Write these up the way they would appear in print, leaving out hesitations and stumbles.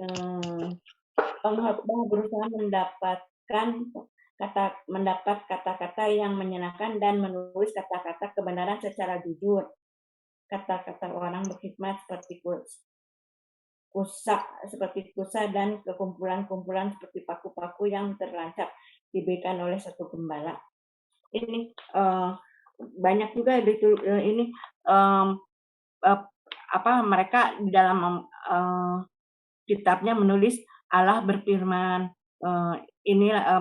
Eee, Allah berusaha mendapat kata-kata yang menyenangkan dan menulis kata-kata kebenaran secara jujur. Kata-kata orang berhikmat seperti kusa dan kekumpulan-kumpulan seperti paku-paku yang terlancap diberikan oleh satu gembala. Ini banyak juga ini mereka di dalam kitabnya menulis Allah berfirman.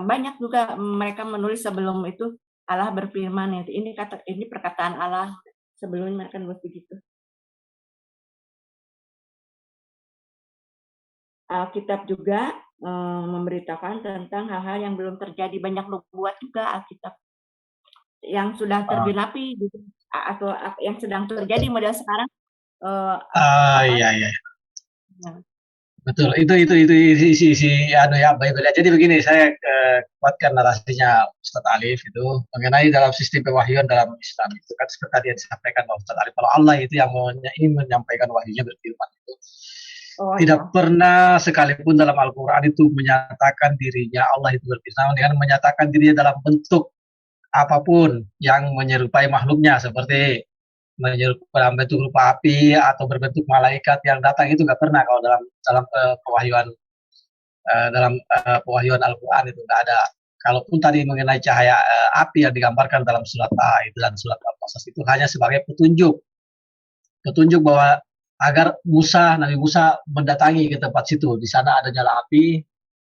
Banyak juga mereka menulis sebelum itu Allah berfirman. Ini perkataan Allah sebelumnya mereka nulis begitu. Alkitab juga memberitakan tentang hal-hal yang belum terjadi. Banyak nubuat juga Alkitab yang sudah tergenapi gitu, atau yang sedang terjadi model sekarang. Iya. Betul, itu isi anu ya, Bible. Jadi begini, saya kuatkan narasinya Ustaz Alif itu mengenai dalam sistem pewahyuan dalam Islam itu kan seperti tadi yang disampaikan oleh Ustaz Alif. Kalau Allah itu yang ingin menyampaikan wahyunya berfirman itu tidak pernah sekalipun dalam Al-Quran itu menyatakan dirinya Allah itu berfirman dengan menyatakan dirinya dalam bentuk apapun yang menyerupai makhluknya, seperti dalam bentuk rupa api atau berbentuk malaikat yang datang, itu nggak pernah kalau dalam pewahyuan pewahyuan Al-Quran itu nggak ada. Kalaupun tadi mengenai cahaya api yang digambarkan dalam surat itu dan surat Al-Qasas itu hanya sebagai petunjuk bahwa agar Nabi Musa mendatangi ke tempat situ, di sana ada nyala api,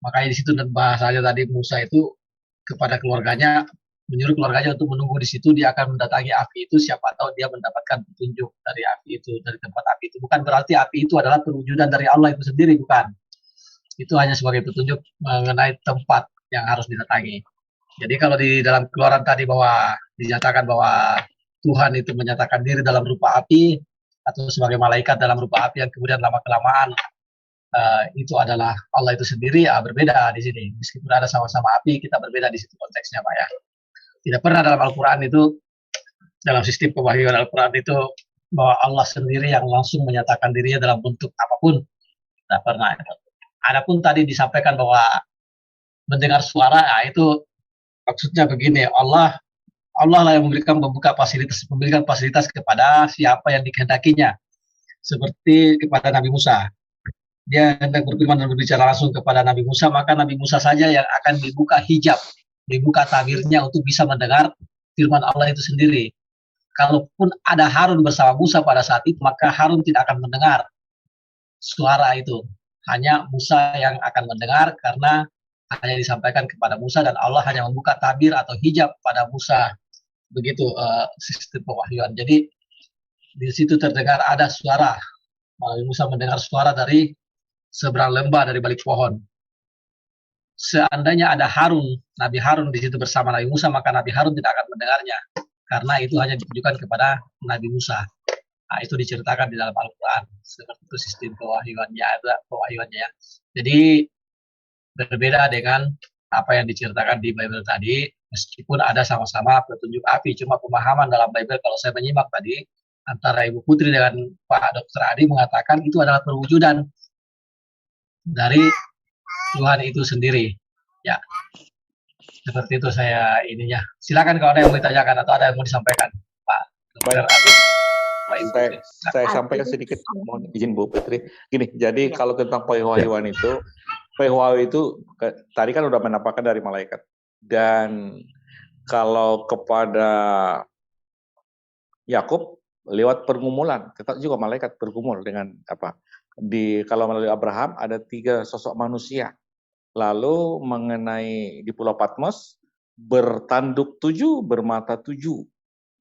makanya di situ bahasanya tadi Musa itu kepada keluarganya, menyuruh keluarganya untuk menunggu di situ, dia akan mendatangi api itu, siapa tahu dia mendapatkan petunjuk dari api itu, dari tempat api itu. Bukan berarti api itu adalah perwujudan dari Allah itu sendiri, bukan. Itu hanya sebagai petunjuk mengenai tempat yang harus didatangi. Jadi kalau di dalam Keluaran tadi bahwa dinyatakan bahwa Tuhan itu menyatakan diri dalam rupa api, atau sebagai malaikat dalam rupa api yang kemudian lama-kelamaan itu adalah Allah itu sendiri, berbeda di sini. Meskipun ada sama-sama api, kita berbeda di situ konteksnya, Pak ya. Tidak pernah dalam Al-Quran itu, dalam sistem pewahyuan Al-Quran itu, bahwa Allah sendiri yang langsung menyatakan dirinya dalam bentuk apapun. Tidak pernah. Adapun tadi disampaikan bahwa mendengar suara, itu maksudnya begini, Allah lah yang memberikan fasilitas kepada siapa yang dikehendakinya. Seperti kepada Nabi Musa. Dia hendak berfirman dan berbicara langsung kepada Nabi Musa, maka Nabi Musa saja yang akan dibuka hijab, dibuka tabirnya untuk bisa mendengar firman Allah itu sendiri. Kalaupun ada Harun bersama Musa pada saat itu, maka Harun tidak akan mendengar suara itu. Hanya Musa yang akan mendengar, karena hanya disampaikan kepada Musa dan Allah hanya membuka tabir atau hijab pada Musa. Begitu sistem pewahyuan. Jadi di situ terdengar ada suara. Musa mendengar suara dari seberang lembah, dari balik pohon. Seandainya ada Nabi Harun di situ bersama Nabi Musa, maka Nabi Harun tidak akan mendengarnya, karena itu hanya ditujukan kepada Nabi Musa. Nah, itu diceritakan di dalam Al-Quran. Seperti itu sistem pewahyuannya ya. Jadi berbeda dengan apa yang diceritakan di Bible tadi, meskipun ada sama-sama petunjuk api. Cuma pemahaman dalam Bible, kalau saya menyimak tadi, antara Ibu Putri dengan Pak Dr. Adi mengatakan itu adalah perwujudan dari Tuhan itu sendiri. Ya, seperti itu saya ininya. Silakan kalau ada yang mau ditanyakan atau ada yang mau disampaikan, Pak Dr. Adi. Saya sampaikan sedikit, mohon izin Bu Putri. Gini, jadi kalau tentang pewahyuan itu, tadi kan udah menampakkan dari malaikat. Dan kalau kepada Yakub lewat pergumulan, tetap juga malaikat bergumul dengan apa? Kalau melalui Abraham ada 3 sosok manusia. Lalu mengenai di Pulau Patmos, bertanduk 7, bermata 7.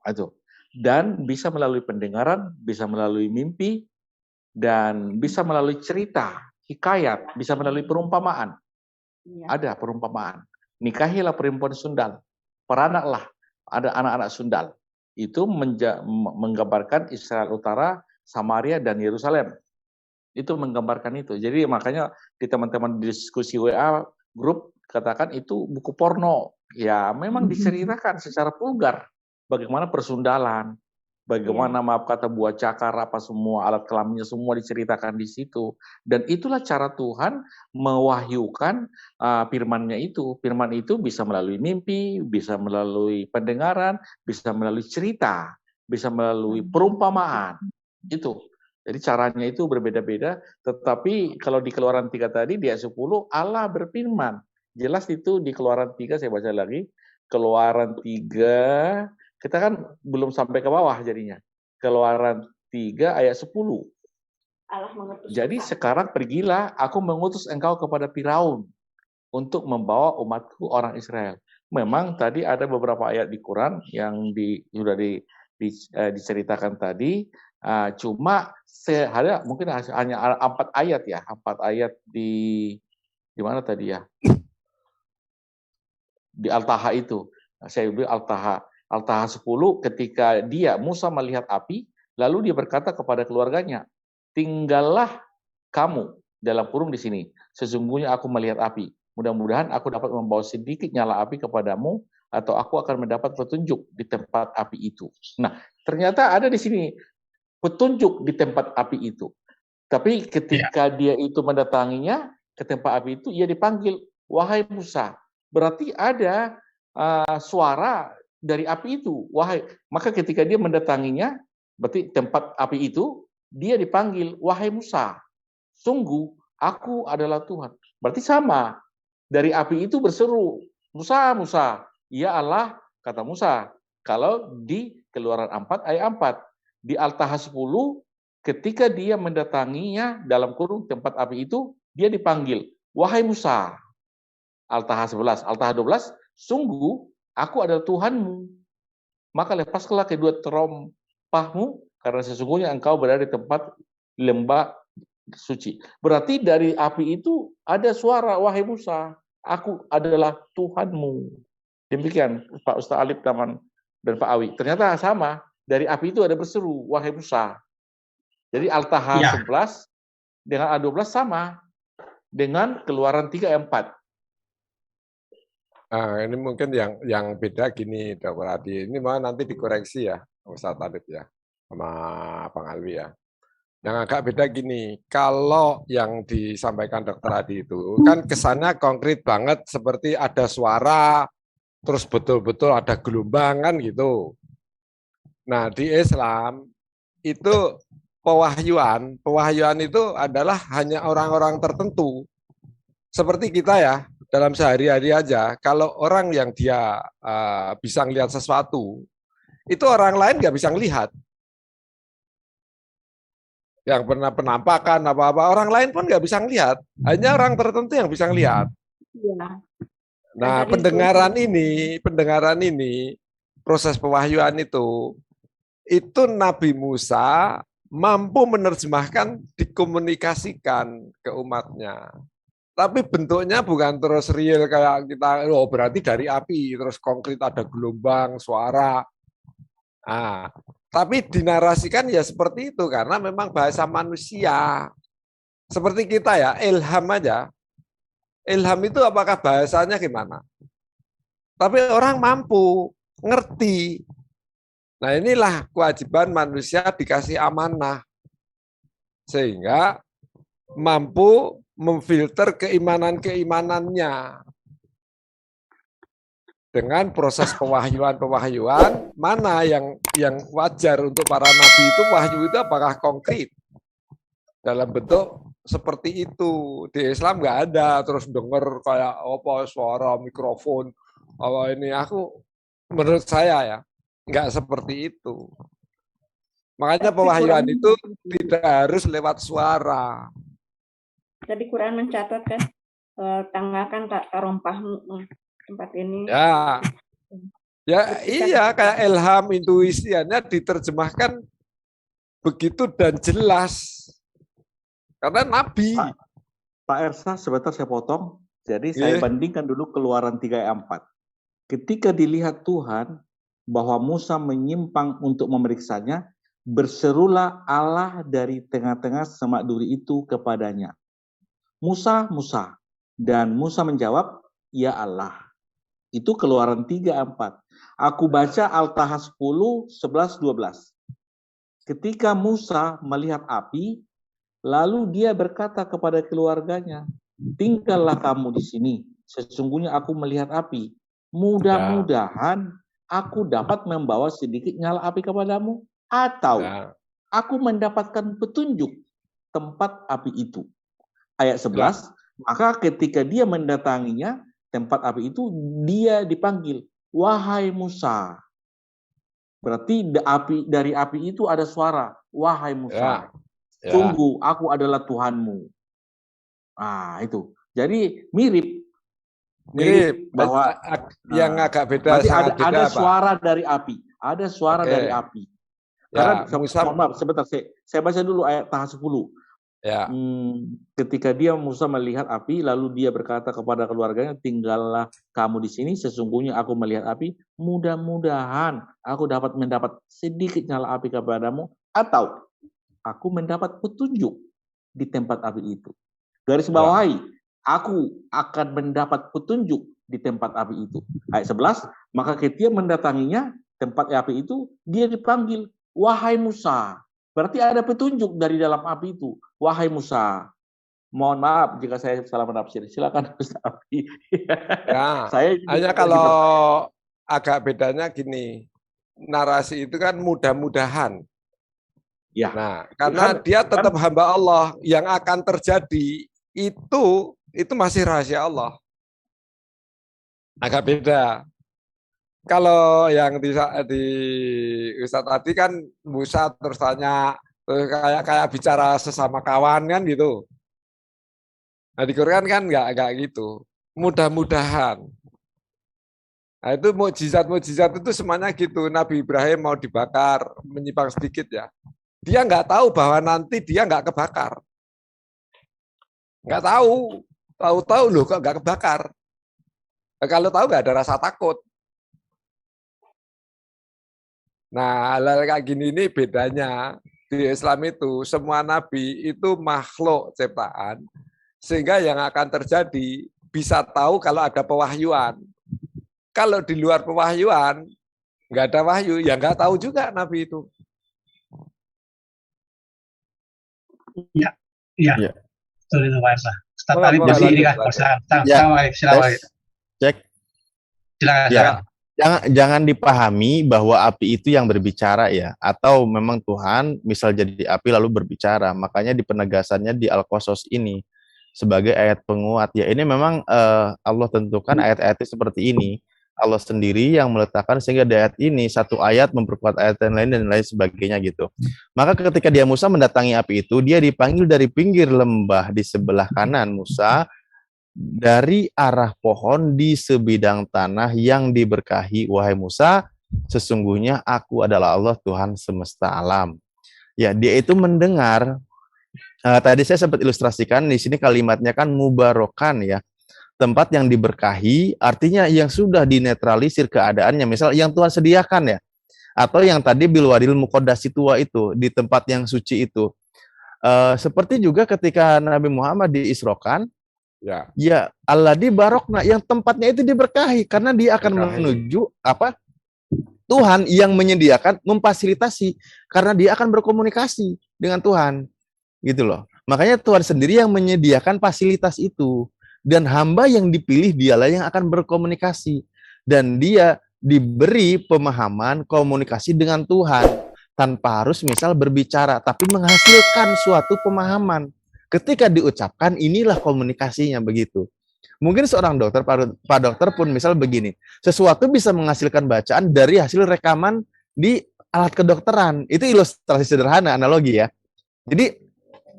Itu. Dan bisa melalui pendengaran, bisa melalui mimpi, dan bisa melalui cerita, hikayat, bisa melalui perumpamaan. Ada perumpamaan. Nikahilah perempuan sundal, peranaklah, ada anak-anak sundal. Itu menggambarkan Israel Utara, Samaria, dan Yerusalem. Itu menggambarkan itu. Jadi makanya di teman-teman diskusi WA grup katakan itu buku porno. Ya memang diceritakan secara vulgar bagaimana persundalan, Bagaimana maaf kata buah cakar apa semua alat kelaminnya semua diceritakan di situ. Dan itulah cara Tuhan mewahyukan firman-Nya itu. Firman itu bisa melalui mimpi, bisa melalui pendengaran, bisa melalui cerita, bisa melalui perumpamaan. Itu. Jadi caranya itu berbeda-beda, tetapi kalau di Keluaran 3 tadi di ayat 10 Allah berfirman. Jelas itu di Keluaran 3 saya baca lagi. Keluaran 3 kita kan belum sampai ke bawah jadinya. Keluaran 3 ayat 10. Allah mengutus. Jadi sekarang pergilah, aku mengutus engkau kepada Firaun untuk membawa umatku orang Israel. Memang tadi ada beberapa ayat di Quran yang sudah diceritakan tadi, cuma ada mungkin hanya 4 ayat ya, 4 ayat di mana tadi ya? Di Al-Taha itu. Saya bilang Al-Taha 10 ketika Musa melihat api, lalu dia berkata kepada keluarganya, tinggallah kamu dalam kurung di sini. Sesungguhnya aku melihat api. Mudah-mudahan aku dapat membawa sedikit nyala api kepadamu, atau aku akan mendapat petunjuk di tempat api itu. Nah, ternyata ada di sini petunjuk di tempat api itu. Tapi ketika dia itu mendatanginya ke tempat api itu, ia dipanggil, wahai Musa. Berarti ada suara dari api itu, maka ketika dia mendatanginya, berarti tempat api itu, dia dipanggil, wahai Musa, sungguh aku adalah Tuhan. Berarti sama, dari api itu berseru, Musa, Musa, ya Allah, kata Musa. Kalau di Keluaran 4 ayat 4, di Al-Taha 10, ketika dia mendatanginya dalam kurung tempat api itu, dia dipanggil, wahai Musa. Al-Taha 11, Al-Taha 12, sungguh aku adalah Tuhanmu. Maka lepaskanlah kedua terompahmu, karena sesungguhnya engkau berada di tempat lembah suci. Berarti dari api itu ada suara, wahai Musa, aku adalah Tuhanmu. Demikian Pak Ustaz Alif dan Pak Awi. Ternyata sama, dari api itu ada berseru, wahai Musa. Jadi Al-Taha 11 dengan A12 sama dengan Keluaran 3 ayat 4. Nah, ini mungkin yang beda gini, Dr. Adi. Ini mau nanti dikoreksi ya, Ustaz Alif ya, sama Bang Alwi ya. Yang agak beda gini, kalau yang disampaikan Dr. Adi itu kan kesannya konkret banget, seperti ada suara, terus betul-betul ada gelombang kan gitu. Nah, di Islam itu pewahyuan itu adalah hanya orang-orang tertentu. Seperti kita ya, dalam sehari-hari aja, kalau orang yang dia bisa melihat sesuatu, itu orang lain nggak bisa melihat. Yang pernah penampakan apa-apa, orang lain pun nggak bisa melihat. Hanya orang tertentu yang bisa melihat. Nah, pendengaran ini, proses pewahyuan itu Nabi Musa mampu menerjemahkan, dikomunikasikan ke umatnya. Tapi bentuknya bukan terus real kayak kita, berarti dari api, terus konkret ada gelombang, suara. Nah, tapi dinarasikan ya seperti itu, karena memang bahasa manusia. Seperti kita ya, ilham aja. Ilham itu apakah bahasanya gimana? Tapi orang mampu, ngerti. Nah, inilah kewajiban manusia dikasih amanah. Sehingga mampu memfilter keimanan-keimanannya. Dengan proses pewahyuan, mana yang wajar untuk para nabi itu, wahyu itu apakah konkret? Dalam bentuk seperti itu. Di Islam nggak ada, terus denger kayak suara mikrofon. Menurut saya ya, nggak seperti itu. Makanya pewahyuan itu tidak harus lewat suara. Tadi Quran mencatat kan, tanggalkan terompahmu tempat ini. Ya iya, kayak ilham, intuisiannya diterjemahkan begitu dan jelas. Karena Nabi. Pak Ersa, sebentar saya potong. Jadi saya bandingkan dulu Keluaran 3 ayat 4. Ketika dilihat Tuhan bahwa Musa menyimpang untuk memeriksanya, berserulah Allah dari tengah-tengah semak duri itu kepadanya. Musa, Musa. Dan Musa menjawab, ya Allah. Itu Keluaran 3 ayat 4. Aku baca Al-Taha 10, 11, 12. ketika Musa melihat api, lalu dia berkata kepada keluarganya, tinggallah kamu di sini, sesungguhnya aku melihat api. Mudah-mudahan aku dapat membawa sedikit nyala api kepadamu, atau aku mendapatkan petunjuk tempat api itu. Ayat 11, maka ketika dia mendatanginya, tempat api itu, dia dipanggil, wahai Musa. Berarti dari api itu ada suara, wahai Musa, sungguh aku adalah Tuhanmu. Nah, itu. Jadi mirip bahwa yang agak beda, sangat beda ada apa? suara dari api. Ada suara dari api. Karena Musa, mohon maaf, sebentar, saya baca dulu ayat 10. Ketika Musa melihat api, lalu dia berkata kepada keluarganya, tinggallah kamu di sini, sesungguhnya aku melihat api, mudah-mudahan aku dapat mendapat sedikit nyala api kepadamu, atau aku mendapat petunjuk di tempat api itu. Garis bawahi, aku akan mendapat petunjuk di tempat api itu. Ayat 11, maka ketika mendatanginya tempat api itu, dia dipanggil, wahai Musa. Berarti ada petunjuk dari dalam api itu. Wahai Musa. Mohon maaf jika saya salah menafsir. Silakan Ustaz Afi. Hanya kalau agak bedanya gini. Narasi itu kan mudah-mudahan. Ya. Nah, karena dia tetap hamba Allah, yang akan terjadi itu masih rahasia Allah. Agak beda. Kalau yang di Ustadz tadi kan Musa terus tanya, kayak bicara sesama kawan kan gitu. Nah di Quran kan nggak gitu. Mudah-mudahan. Nah itu mukjizat itu semuanya gitu. Nabi Ibrahim mau dibakar, menyimpang sedikit ya. Dia nggak tahu bahwa nanti dia nggak kebakar. Nggak tahu. Tahu-tahu loh kok nggak kebakar. Nah, kalau tahu nggak ada rasa takut. Nah, hal-hal kayak gini ini bedanya di Islam itu semua nabi itu makhluk ciptaan, sehingga yang akan terjadi bisa tahu kalau ada pewahyuan. Kalau di luar pewahyuan nggak ada wahyu, ya nggak tahu juga nabi itu. Iya. Betul itu Pak Esa. Ustaz Arif jadi ini kan, silakan. Cek. Silakan. Jangan dipahami bahwa api itu yang berbicara ya, atau memang Tuhan misal jadi api lalu berbicara. Makanya di penegasannya di Al-Qasas ini sebagai ayat penguat ya, ini memang Allah tentukan ayat-ayatnya seperti ini. Allah sendiri yang meletakkan sehingga di ayat ini satu ayat memperkuat ayat yang lain dan lain sebagainya gitu. Maka ketika Musa mendatangi api itu, dia dipanggil dari pinggir lembah di sebelah kanan Musa, dari arah pohon di sebidang tanah yang diberkahi, wahai Musa, sesungguhnya aku adalah Allah Tuhan semesta alam. Ya, dia itu mendengar. Tadi saya sempat ilustrasikan di sini kalimatnya kan mubarokan ya, tempat yang diberkahi, artinya yang sudah dinetralisir keadaannya, misal yang Tuhan sediakan ya, atau yang tadi bilwadil muqaddasi tua itu di tempat yang suci itu. Seperti juga ketika Nabi Muhammad diisrokan. Ya, alladzi barokna, yang tempatnya itu diberkahi karena dia akan menuju apa? Tuhan yang menyediakan, memfasilitasi karena dia akan berkomunikasi dengan Tuhan. Gitu loh. Makanya Tuhan sendiri yang menyediakan fasilitas itu, dan hamba yang dipilih dialah yang akan berkomunikasi, dan dia diberi pemahaman komunikasi dengan Tuhan tanpa harus misal berbicara, tapi menghasilkan suatu pemahaman. Ketika diucapkan, inilah komunikasinya begitu. Mungkin seorang dokter, Pak Dokter pun misal begini, sesuatu bisa menghasilkan bacaan dari hasil rekaman di alat kedokteran. Itu ilustrasi sederhana, analogi ya. Jadi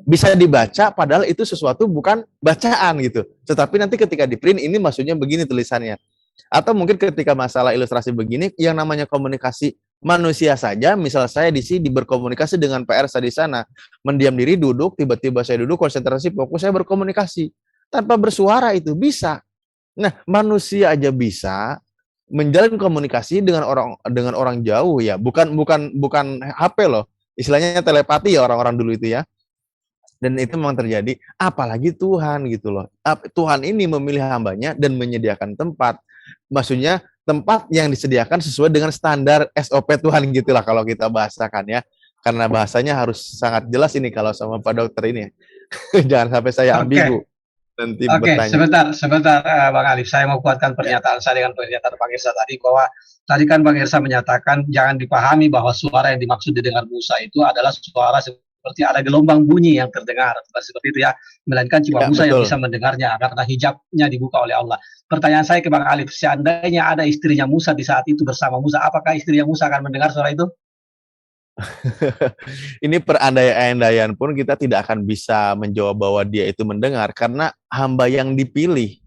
bisa dibaca padahal itu sesuatu bukan bacaan gitu. Tetapi nanti ketika di print ini maksudnya begini tulisannya. Atau mungkin ketika masalah ilustrasi begini, yang namanya komunikasi manusia saja, misal saya di sini berkomunikasi dengan PR saya di sana, mendiam diri duduk, tiba-tiba saya duduk, konsentrasi, fokus, saya berkomunikasi tanpa bersuara, itu bisa. Nah, manusia aja bisa menjalin komunikasi dengan orang jauh ya, bukan HP loh, istilahnya telepati ya orang-orang dulu itu ya. Dan itu memang terjadi, apalagi Tuhan gitu loh. Tuhan ini memilih hambanya dan menyediakan tempat. Maksudnya tempat yang disediakan sesuai dengan standar SOP Tuhan gitulah kalau kita bahasakan ya. karena bahasanya harus sangat jelas ini kalau sama Pak Dokter ini. Jangan sampai saya ambigu nanti bertanya. Sebentar, Bang Alif. Saya mau kuatkan pernyataan saya dengan pernyataan Bang Irsa tadi, bahwa tadi kan Bang Irsa menyatakan jangan dipahami bahwa suara yang dimaksud didengar Musa itu adalah suara seperti ada gelombang bunyi yang terdengar, seperti itu ya, melainkan cuma Musa yang bisa mendengarnya karena hijabnya dibuka oleh Allah. Pertanyaan saya ke Bang Alif, seandainya ada istrinya Musa di saat itu bersama Musa, apakah istrinya Musa akan mendengar suara itu? Ini perandai-andaian pun kita tidak akan bisa menjawab bahwa dia itu mendengar karena hamba yang dipilih.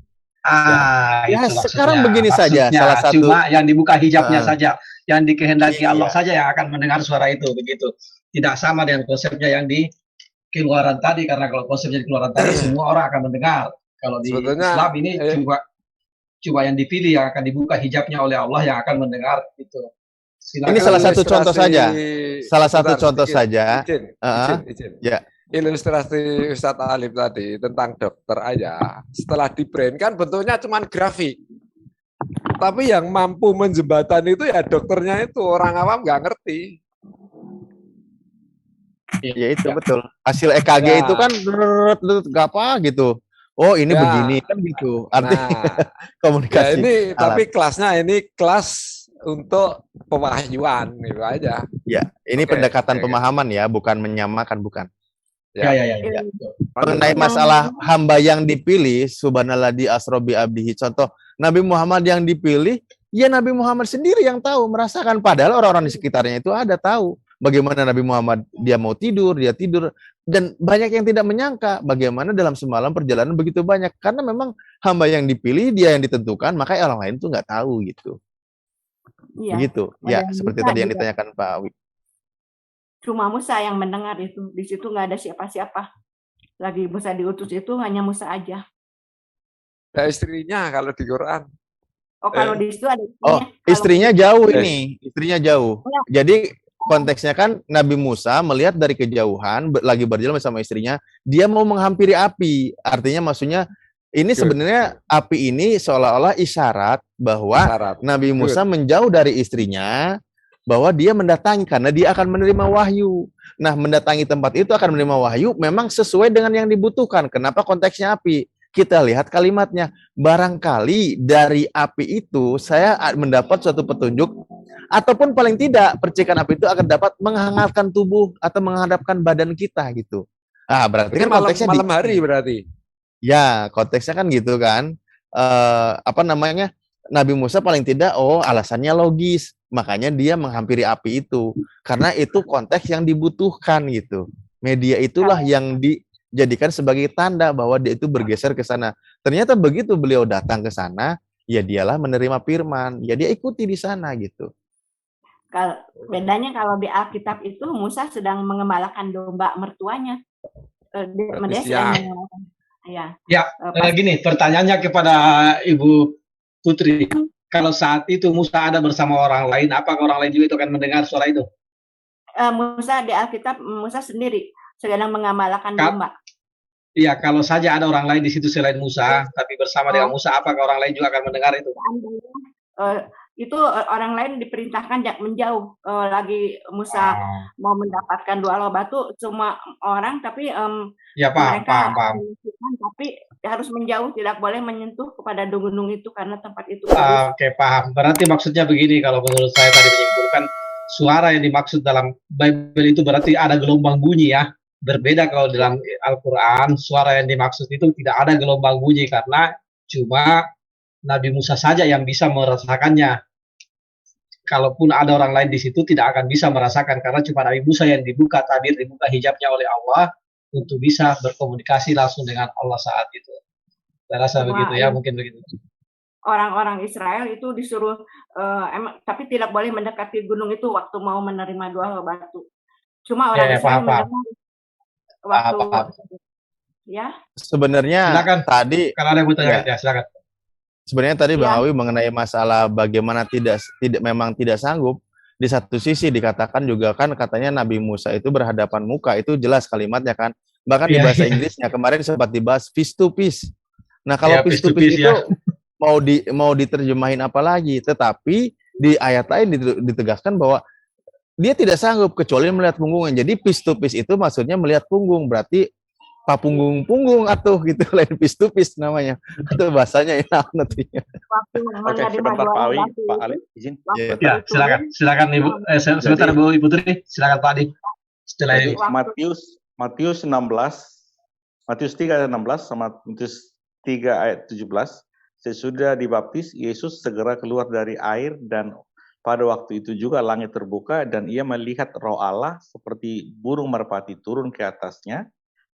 Ya sekarang begini saja, salah satu cuma yang dibuka hijabnya saja, yang dikehendaki Allah saja yang akan mendengar suara itu, begitu. Tidak sama dengan konsepnya yang di Keluaran tadi, karena kalau konsepnya di Keluaran tadi semua orang akan mendengar. Kalau di Islam ini cuma yang dipilih yang akan dibuka hijabnya oleh Allah yang akan mendengar itu. Silakan. Ini salah satu contoh saja. Salah satu contoh saja. Ya. Ilustrasi Ustadz Alif tadi tentang dokter aja. Setelah di print kan bentuknya cuma grafik. Tapi yang mampu menjembatani itu ya dokternya itu, orang awam nggak ngerti. Ya itu betul. Hasil EKG itu kan apa gitu. Oh ini begini kan gitu. Artinya komunikasi. Ini tapi kelasnya ini kelas untuk pemahyuan gitu aja. Ya, ini pendekatan pemahaman ya, bukan menyamakan, bukan. Ya. Mengenai masalah hamba yang dipilih, subhanallah di asrobi abdihi. Contoh Nabi Muhammad yang dipilih, ya Nabi Muhammad sendiri yang tahu, merasakan. Padahal orang-orang di sekitarnya itu ada tahu bagaimana Nabi Muhammad, dia mau tidur, dia tidur. Dan banyak yang tidak menyangka bagaimana dalam semalam perjalanan begitu banyak. Karena memang hamba yang dipilih, dia yang ditentukan, makanya orang lain tuh nggak tahu gitu. Iya. Begitu. Ya, seperti tadi yang ditanyakan Pak Awi. Cuma Musa yang mendengar itu. Di situ nggak ada siapa-siapa. Lagi Musa diutus itu hanya Musa aja. Ada istrinya kalau di Quran. Oh, kalau di situ ada istrinya. Oh, istrinya jauh ini. Istrinya jauh. Jadi konteksnya kan Nabi Musa melihat dari kejauhan, lagi berjalan bersama istrinya, dia mau menghampiri api. Artinya maksudnya ini sebenarnya api ini seolah-olah isyarat bahwa Nabi Musa menjauh dari istrinya, bahwa dia mendatangi karena dia akan menerima wahyu. Nah, mendatangi tempat itu akan menerima wahyu memang sesuai dengan yang dibutuhkan. Kenapa konteksnya api? Kita lihat kalimatnya. Barangkali dari api itu saya mendapat suatu petunjuk, ataupun paling tidak percikan api itu akan dapat menghangatkan tubuh atau menghadapkan badan kita gitu. Ah, berarti kan konteksnya malam hari berarti. Ya, konteksnya kan gitu kan. Nabi Musa paling tidak, alasannya logis. Makanya dia menghampiri api itu. Karena itu konteks yang dibutuhkan gitu. Media itulah yang dijadikan sebagai tanda bahwa dia itu bergeser ke sana. Ternyata begitu beliau datang ke sana, ya dialah menerima firman. Ya dia ikuti di sana gitu. Bedanya kalau di Alkitab itu Musa sedang mengembalakan domba mertuanya. Dia sedang mengembalakan. Gini, pertanyaannya kepada Ibu Putri, kalau saat itu Musa ada bersama orang lain, apakah orang lain juga itu akan mendengar suara itu? Musa di Alkitab, Musa sendiri sedang mengembalakan domba. Iya, kalau saja ada orang lain di situ selain Musa, tapi bersama dengan Musa, apakah orang lain juga akan mendengar itu? Itu orang lain diperintahkan menjauh. Lagi Musa mau mendapatkan 2 loh batu, semua orang, tapi mereka paham. Tapi harus menjauh, tidak boleh menyentuh kepada gunung itu karena tempat itu. Oke, paham. Berarti maksudnya begini, kalau menurut saya tadi menyimpulkan, suara yang dimaksud dalam Bible itu berarti ada gelombang bunyi ya. Berbeda kalau dalam Al-Quran, suara yang dimaksud itu tidak ada gelombang bunyi karena cuma Nabi Musa saja yang bisa merasakannya. Kalaupun ada orang lain di situ tidak akan bisa merasakan karena cuma Nabi Musa yang dibuka hijabnya oleh Allah untuk bisa berkomunikasi langsung dengan Allah saat itu. Saya rasa begitu ya, mungkin begitu. Orang-orang Israel itu disuruh tapi tidak boleh mendekati gunung itu waktu mau menerima 2 batu. Cuma orang Israel mendengar waktu ya. Sebenarnya silakan. Tadi kalau ada yang bertanya silakan. Sebenarnya tadi Bang Awi mengenai masalah bagaimana memang tidak sanggup. Di satu sisi dikatakan juga kan katanya Nabi Musa itu berhadapan muka, itu jelas kalimatnya kan. Bahkan di bahasa Inggrisnya kemarin sempat dibahas face to face. Nah, kalau face to face itu mau diterjemahin apa lagi? Tetapi di ayat lain ditegaskan bahwa dia tidak sanggup kecuali melihat punggungnya. Jadi piece to piece itu maksudnya melihat punggung, berarti papunggung-punggung atuh gitu, lain piece to piece namanya. Itu bahasanya ya nanti. Waktu Oke, sebentar Pak Awi, Pak Ali, izin. Ya, silakan Ibu. Sebentar Bu Ibu Tri, silakan Pak Adi. Setelah Jadi ini. Matius 16, Matius 3 ayat 16 sama Matius 3 ayat 17, sesudah dibaptis, Yesus segera keluar dari air dan pada waktu itu juga langit terbuka dan ia melihat Roh Allah seperti burung merpati turun ke atasnya.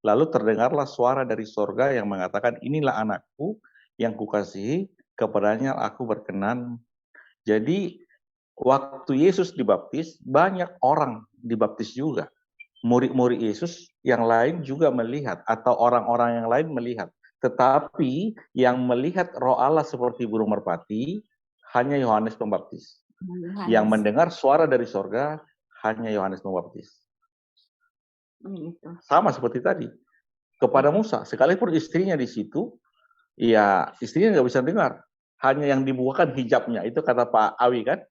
Lalu terdengarlah suara dari sorga yang mengatakan, inilah anakku yang kukasihi, kepadanya aku berkenan. Jadi waktu Yesus dibaptis, banyak orang dibaptis juga. Murid-murid Yesus yang lain juga melihat, atau orang-orang yang lain melihat. Tetapi yang melihat Roh Allah seperti burung merpati, hanya Yohanes Pembaptis. Yang mendengar suara dari sorga, hanya Yohanes Pembaptis. Sama seperti tadi. Kepada Musa, sekalipun istrinya di situ, ya istrinya nggak bisa dengar. Hanya yang dibukakan hijabnya, itu kata Pak Awi kan?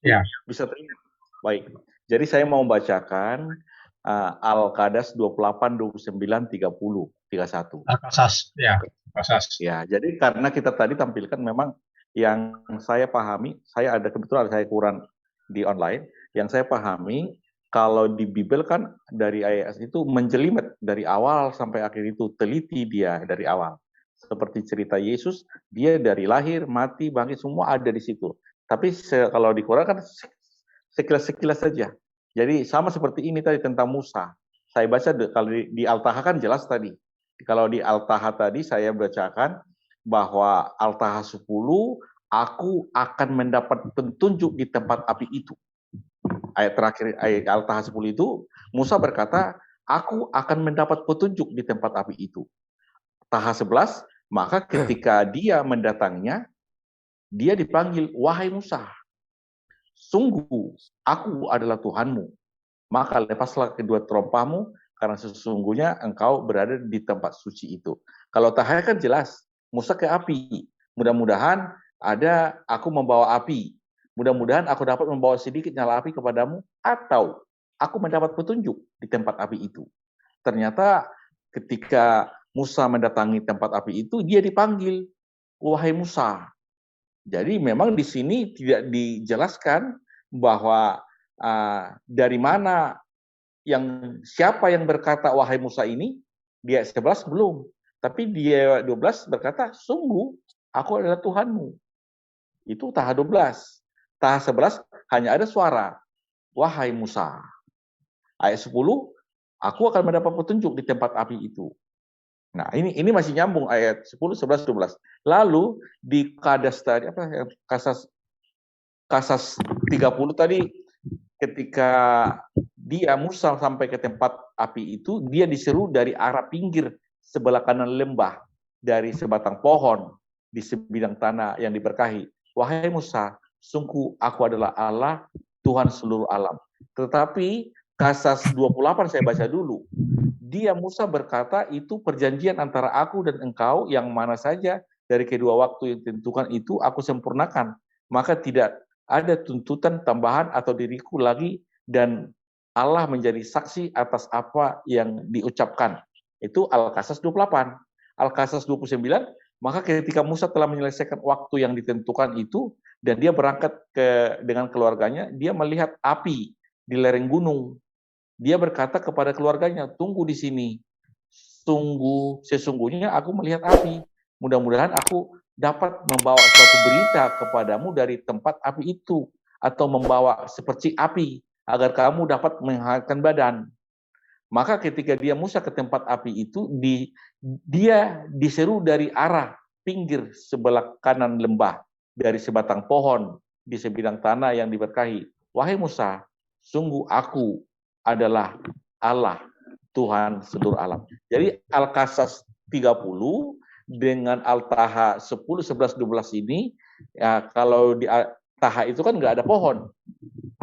Ya. Bisa teringat. Baik. Jadi saya mau bacakan Al-Qadas 28, 29, 30, 31. Al-Qasas, ya. Qasas. Ya, jadi karena kita tadi tampilkan memang yang saya pahami, saya ada kebetulan saya kurang di online, yang saya pahami kalau di Bible kan dari ayat itu menjelimet dari awal sampai akhir itu, teliti dia dari awal. Seperti cerita Yesus, dia dari lahir, mati, bangkit, semua ada di situ. Tapi kalau di Quran kan sekilas saja. Jadi sama seperti ini tadi tentang Musa. Saya baca kalau di Al-Taha kan jelas tadi. Kalau di Al-Taha tadi saya bacakan bahwa Al-Taha 10, aku akan mendapat petunjuk di tempat api itu. Ayat terakhir, ayat Al-Taha 10 itu, Musa berkata, aku akan mendapat petunjuk di tempat api itu. Taha 11, maka ketika dia mendatanginya, dia dipanggil, wahai Musa, sungguh aku adalah Tuhanmu. Maka lepaslah kedua terompahmu, karena sesungguhnya engkau berada di tempat suci itu. Kalau Taha kan jelas, Musa ke api. Mudah-mudahan aku membawa api. Mudah-mudahan aku dapat membawa sedikit nyala api kepadamu, atau aku mendapat petunjuk di tempat api itu. Ternyata ketika Musa mendatangi tempat api itu, dia dipanggil, wahai Musa. Jadi memang di sini tidak dijelaskan bahwa dari mana siapa yang berkata wahai Musa ini, dia 11 belum. Tapi dia 12 berkata, sungguh aku adalah Tuhanmu. Itu Taha 12. Taha 11 hanya ada suara, wahai Musa. Ayat 10, aku akan mendapat petunjuk di tempat api itu. Nah, ini masih nyambung ayat 10, 11, 12. Lalu di Qadas tadi Qasas 30 tadi, ketika dia Musa sampai ke tempat api itu, dia diseru dari arah pinggir sebelah kanan lembah, dari sebatang pohon di sebidang tanah yang diberkahi. Wahai Musa, sungguh aku adalah Allah, Tuhan seluruh alam. Tetapi Qasas 28 saya baca dulu. Dia Musa berkata, itu perjanjian antara aku dan engkau, yang mana saja dari kedua waktu yang ditentukan itu aku sempurnakan. Maka tidak ada tuntutan tambahan atau diriku lagi, dan Allah menjadi saksi atas apa yang diucapkan. Itu Al-Qasas 28. Al-Qasas 29, maka ketika Musa telah menyelesaikan waktu yang ditentukan itu, dan dia berangkat dengan keluarganya, dia melihat api di lereng gunung. Dia berkata kepada keluarganya, tunggu di sini. Sesungguhnya aku melihat api. Mudah-mudahan aku dapat membawa suatu berita kepadamu dari tempat api itu, atau membawa seperti api, agar kamu dapat menghangatkan badan. Maka ketika dia Musa ke tempat api itu, dia diseru dari arah pinggir sebelah kanan lembah, dari sebatang pohon di sebidang tanah yang diberkahi. Wahai Musa, sungguh aku adalah Allah, Tuhan seluruh alam. Jadi Al-Qasas 30 dengan Al-Taha 10, 11, 12 ini, ya, kalau di Taha itu kan nggak ada pohon,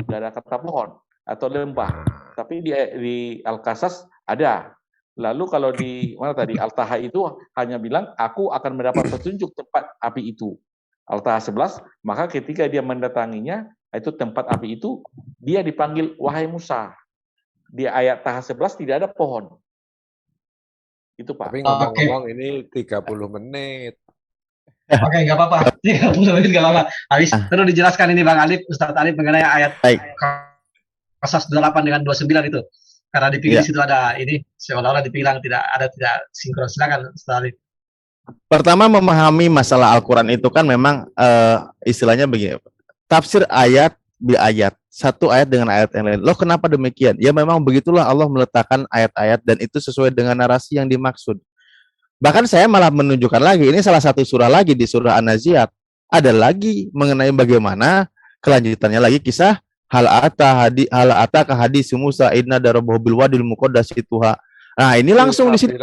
nggak ada kata pohon atau lembah. Tapi di Al-Qasas ada. Lalu kalau di mana tadi Al-Taha itu hanya bilang, aku akan mendapat petunjuk tempat api itu. Al-Taha 11, maka ketika dia mendatanginya, itu tempat api itu, dia dipanggil wahai Musa. Di ayat Taha 11 tidak ada pohon. Itu Pak. Tapi ngomong-ngomong ini 30 menit. Oke, nggak apa-apa. 30 menit nggak apa-apa. Habis terus dijelaskan ini Bang Alif, Ustaz Alif mengenai ayat Qasas 28 dengan 29 itu. Karena dipikir di situ ada ini seolah-olah dibilang tidak sinkron. Silakan Ustaz Alif. Pertama, memahami masalah Al-Quran itu kan memang istilahnya begini, tafsir ayat bil ayat, satu ayat dengan ayat yang lain. Loh kenapa demikian? Ya memang begitulah Allah meletakkan ayat-ayat dan itu sesuai dengan narasi yang dimaksud. Bahkan saya malah menunjukkan lagi, ini salah satu surah lagi di surah An-Naziat, ada lagi mengenai bagaimana kelanjutannya lagi kisah hal ataka hadis Musa idna darabahu bil wadil muqaddas tuha. Nah, ini langsung di sini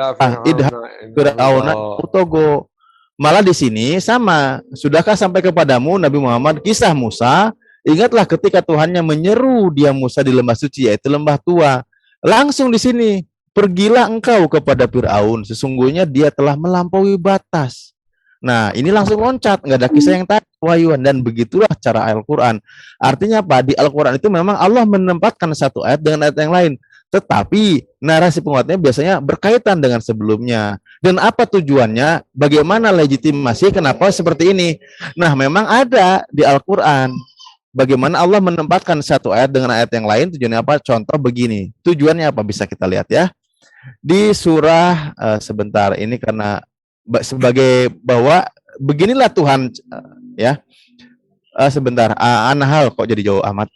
Fir'auna utogo. Malah di sini sama, sudahkah sampai kepadamu Nabi Muhammad kisah Musa? Ingatlah ketika Tuhannya menyeru dia Musa di lembah suci, yaitu lembah tua. Langsung di sini, pergilah engkau kepada Fir'aun, sesungguhnya dia telah melampaui batas. Nah, ini langsung loncat, nggak ada kisah yang tadi, wahyuan, dan begitulah cara Al-Quran. Artinya apa? Di Al-Quran itu memang Allah menempatkan satu ayat dengan ayat yang lain. Tetapi narasi penguatnya biasanya berkaitan dengan sebelumnya. Dan apa tujuannya? Bagaimana legitimasi? Kenapa seperti ini? Nah, memang ada di Al-Quran. Bagaimana Allah menempatkan satu ayat dengan ayat yang lain, tujuannya apa? Contoh begini, tujuannya apa bisa kita lihat ya. Di surah, sebentar, ini karena sebagai bahwa beginilah Tuhan, ya. Sebentar, An-Nahl kok jadi jauh amat.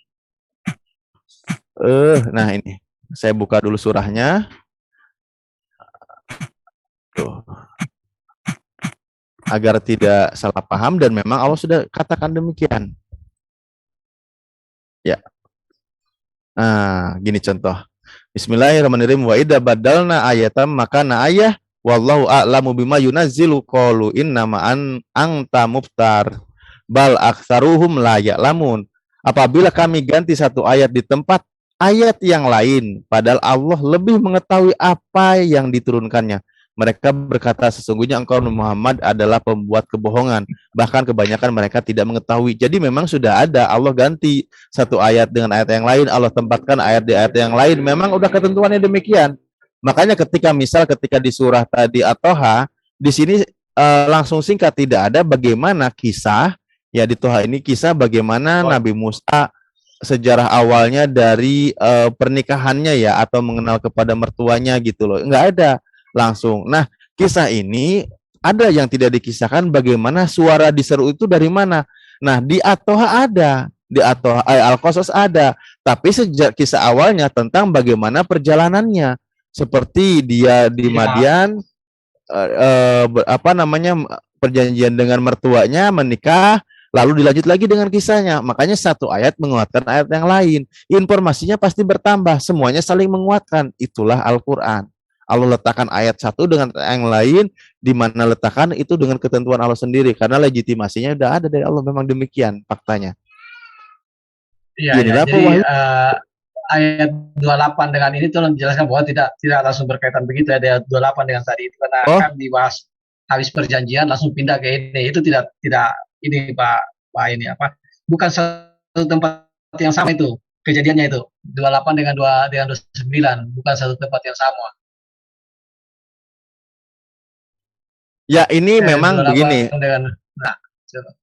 Nah ini, saya buka dulu surahnya. Tuh. Agar tidak salah paham dan memang Allah sudah katakan demikian. Ya. Nah, gini contoh. Bismillahirrahmanirrahim. Wa idza badalna ayatan makana ayah wallahu a'lamu bima yunazzilu qalu innama anta muftar bal aktsaruhum la ya'lamun. Apabila kami ganti satu ayat di tempat ayat yang lain, padahal Allah lebih mengetahui apa yang diturunkannya. Mereka berkata, sesungguhnya engkau Muhammad adalah pembuat kebohongan. Bahkan kebanyakan mereka tidak mengetahui. Jadi memang sudah ada, Allah ganti satu ayat dengan ayat yang lain, Allah tempatkan ayat di ayat yang lain. Memang udah ketentuannya demikian. Makanya ketika di surah tadi At-Toha, di sini langsung singkat, tidak ada bagaimana kisah, ya di Toha ini kisah bagaimana Nabi Musa sejarah awalnya dari pernikahannya ya, atau mengenal kepada mertuanya gitu loh. Enggak ada. Langsung. Nah, kisah ini ada yang tidak dikisahkan bagaimana suara diseru itu dari mana. Nah, di At-Toha ada, di At-Toha Al-Qasas ada, tapi sejak kisah awalnya tentang bagaimana perjalanannya, seperti dia di Madian, perjanjian dengan mertuanya, menikah, lalu dilanjut lagi dengan kisahnya. Makanya satu ayat menguatkan ayat yang lain. Informasinya pasti bertambah, semuanya saling menguatkan. Itulah Al-Quran. Allah letakkan ayat satu dengan yang lain, di mana letakkan itu dengan ketentuan Allah sendiri, karena legitimasinya sudah ada dari Allah. Memang demikian faktanya. Iya, ya, jadi ayat 28 dengan ini tolong menjelaskan bahwa tidak langsung berkaitan begitu ya, ayat 28 dengan tadi itu, karena kan dibahas habis perjanjian langsung pindah ke ini, itu tidak ini Pak ini apa? Bukan satu tempat yang sama itu kejadiannya itu 28 dengan 29, bukan satu tempat yang sama. Ya ini memang begini.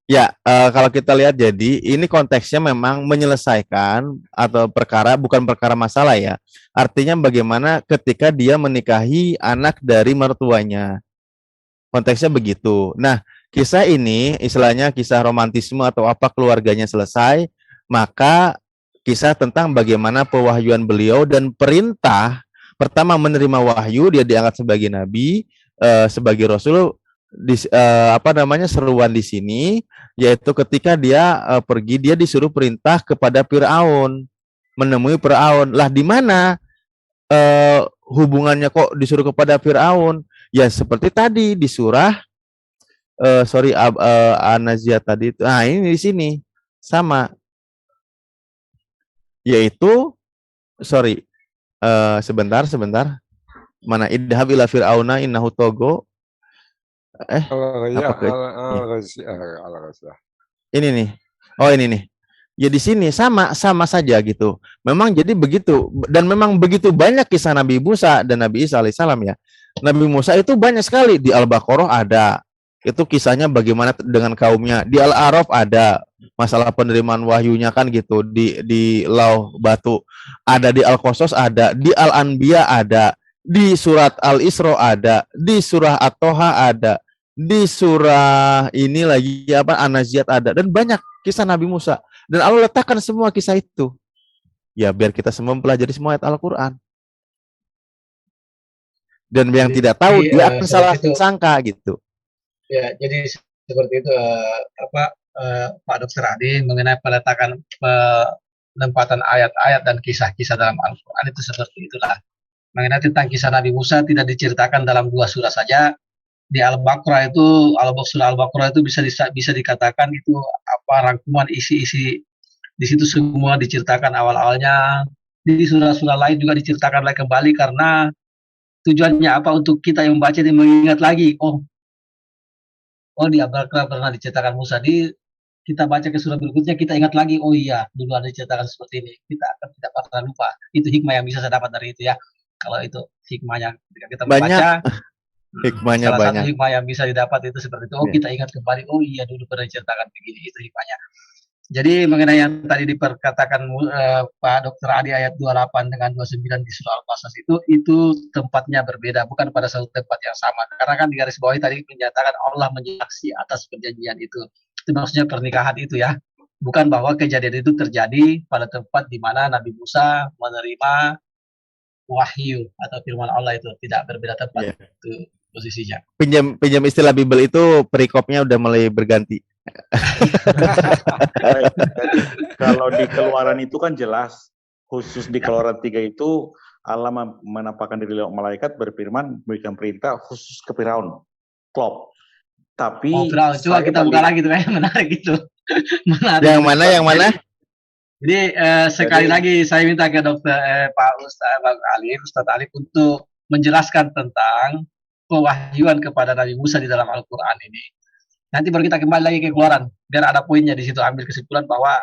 Ya kalau kita lihat, jadi ini konteksnya memang menyelesaikan atau bukan perkara masalah ya. Artinya bagaimana ketika dia menikahi anak dari mertuanya. Konteksnya begitu. Nah, kisah ini istilahnya kisah romantisme atau apa, keluarganya selesai, maka kisah tentang bagaimana pewahyuan beliau dan perintah pertama menerima wahyu, dia diangkat sebagai nabi, sebagai rasul, seruan di sini yaitu ketika dia pergi, dia disuruh perintah kepada Firaun, menemui Firaun. Lah di mana hubungannya kok disuruh kepada Firaun? Ya seperti tadi di surah An-Naziat tadi itu. Nah, ini di sini sama, yaitu sebentar mana idhab ila fir'auna innahu togo. Ini nih. Oh, ini nih. Ya di sini sama saja gitu. Memang jadi begitu, dan memang begitu banyak kisah Nabi Musa dan Nabi Isa alaihissalam ya. Nabi Musa itu banyak sekali, di Al-Baqarah ada. Itu kisahnya bagaimana dengan kaumnya. Di Al-A'raf ada masalah penerimaan wahyunya kan gitu, di Lauh Batu. Ada di Al-Qasas ada, di Al-Anbiya ada, di surat Al-Isra ada, di surah At-Toha ada, di surah ini lagi apa An-Naziat ada, dan banyak kisah Nabi Musa. Dan Allah letakkan semua kisah itu. Ya biar kita semua mempelajari semua ayat Al-Quran. Dan yang tidak tahu dia akan salah sangka gitu. Ya, jadi seperti itu Pak Dr. Adi mengenai peletakan penempatan ayat-ayat dan kisah-kisah dalam Al-Quran itu seperti itulah. Mengenai tentang kisah Nabi Musa tidak diceritakan dalam 2 surah saja. Di Al-Baqarah itu, surah Al-Baqarah itu bisa dikatakan itu rangkuman isi-isi di situ semua diceritakan awal-awalnya. Di surah-surah lain juga diceritakan lagi kembali karena tujuannya apa, untuk kita yang membaca dan mengingat lagi. Oh di Al-Baqarah pernah diceritakan Musa, kita baca ke surah berikutnya kita ingat lagi, oh iya dulu ada diceritakan seperti ini, kita akan tidak pernah lupa. Itu hikmah yang bisa saya dapat dari itu ya. Kalau itu hikmahnya ketika kita membaca, hikmahnya salah banyak. satu hikmah yang bisa didapat itu seperti itu. Kita ingat kembali, oh iya dulu pernah diceritakan begini, itu hikmahnya. Jadi mengenai yang tadi diperkatakan Pak Dr. Adi ayat 28 dengan 29 di surah Al-Qasas itu tempatnya berbeda, bukan pada satu tempat yang sama. Karena kan di garis bawahi tadi menyatakan Allah menyaksi atas perjanjian itu. Itu maksudnya pernikahan itu ya. Bukan bahwa kejadian itu terjadi pada tempat di mana Nabi Musa menerima wahyu atau firman Allah, itu tidak berbeda tempat. Itu posisinya. Pinjam istilah Bible itu perikopnya udah mulai berganti. Kalau di Keluaran itu kan jelas, khusus di Keluaran 3 itu Allah menampakkan diri lewat malaikat, berfirman, memberikan perintah khusus ke Firaun. Klop. Tapi Firaun, coba kita buka lagi tuh, menarik itu. Menarik. Yang mana? Jadi sekali lagi saya minta ke Pak Ustadz Alif untuk menjelaskan tentang pewahyuan kepada Nabi Musa di dalam Al-Quran ini. Nanti baru kita kembali lagi ke Keluaran, biar ada poinnya di situ, ambil kesimpulan bahwa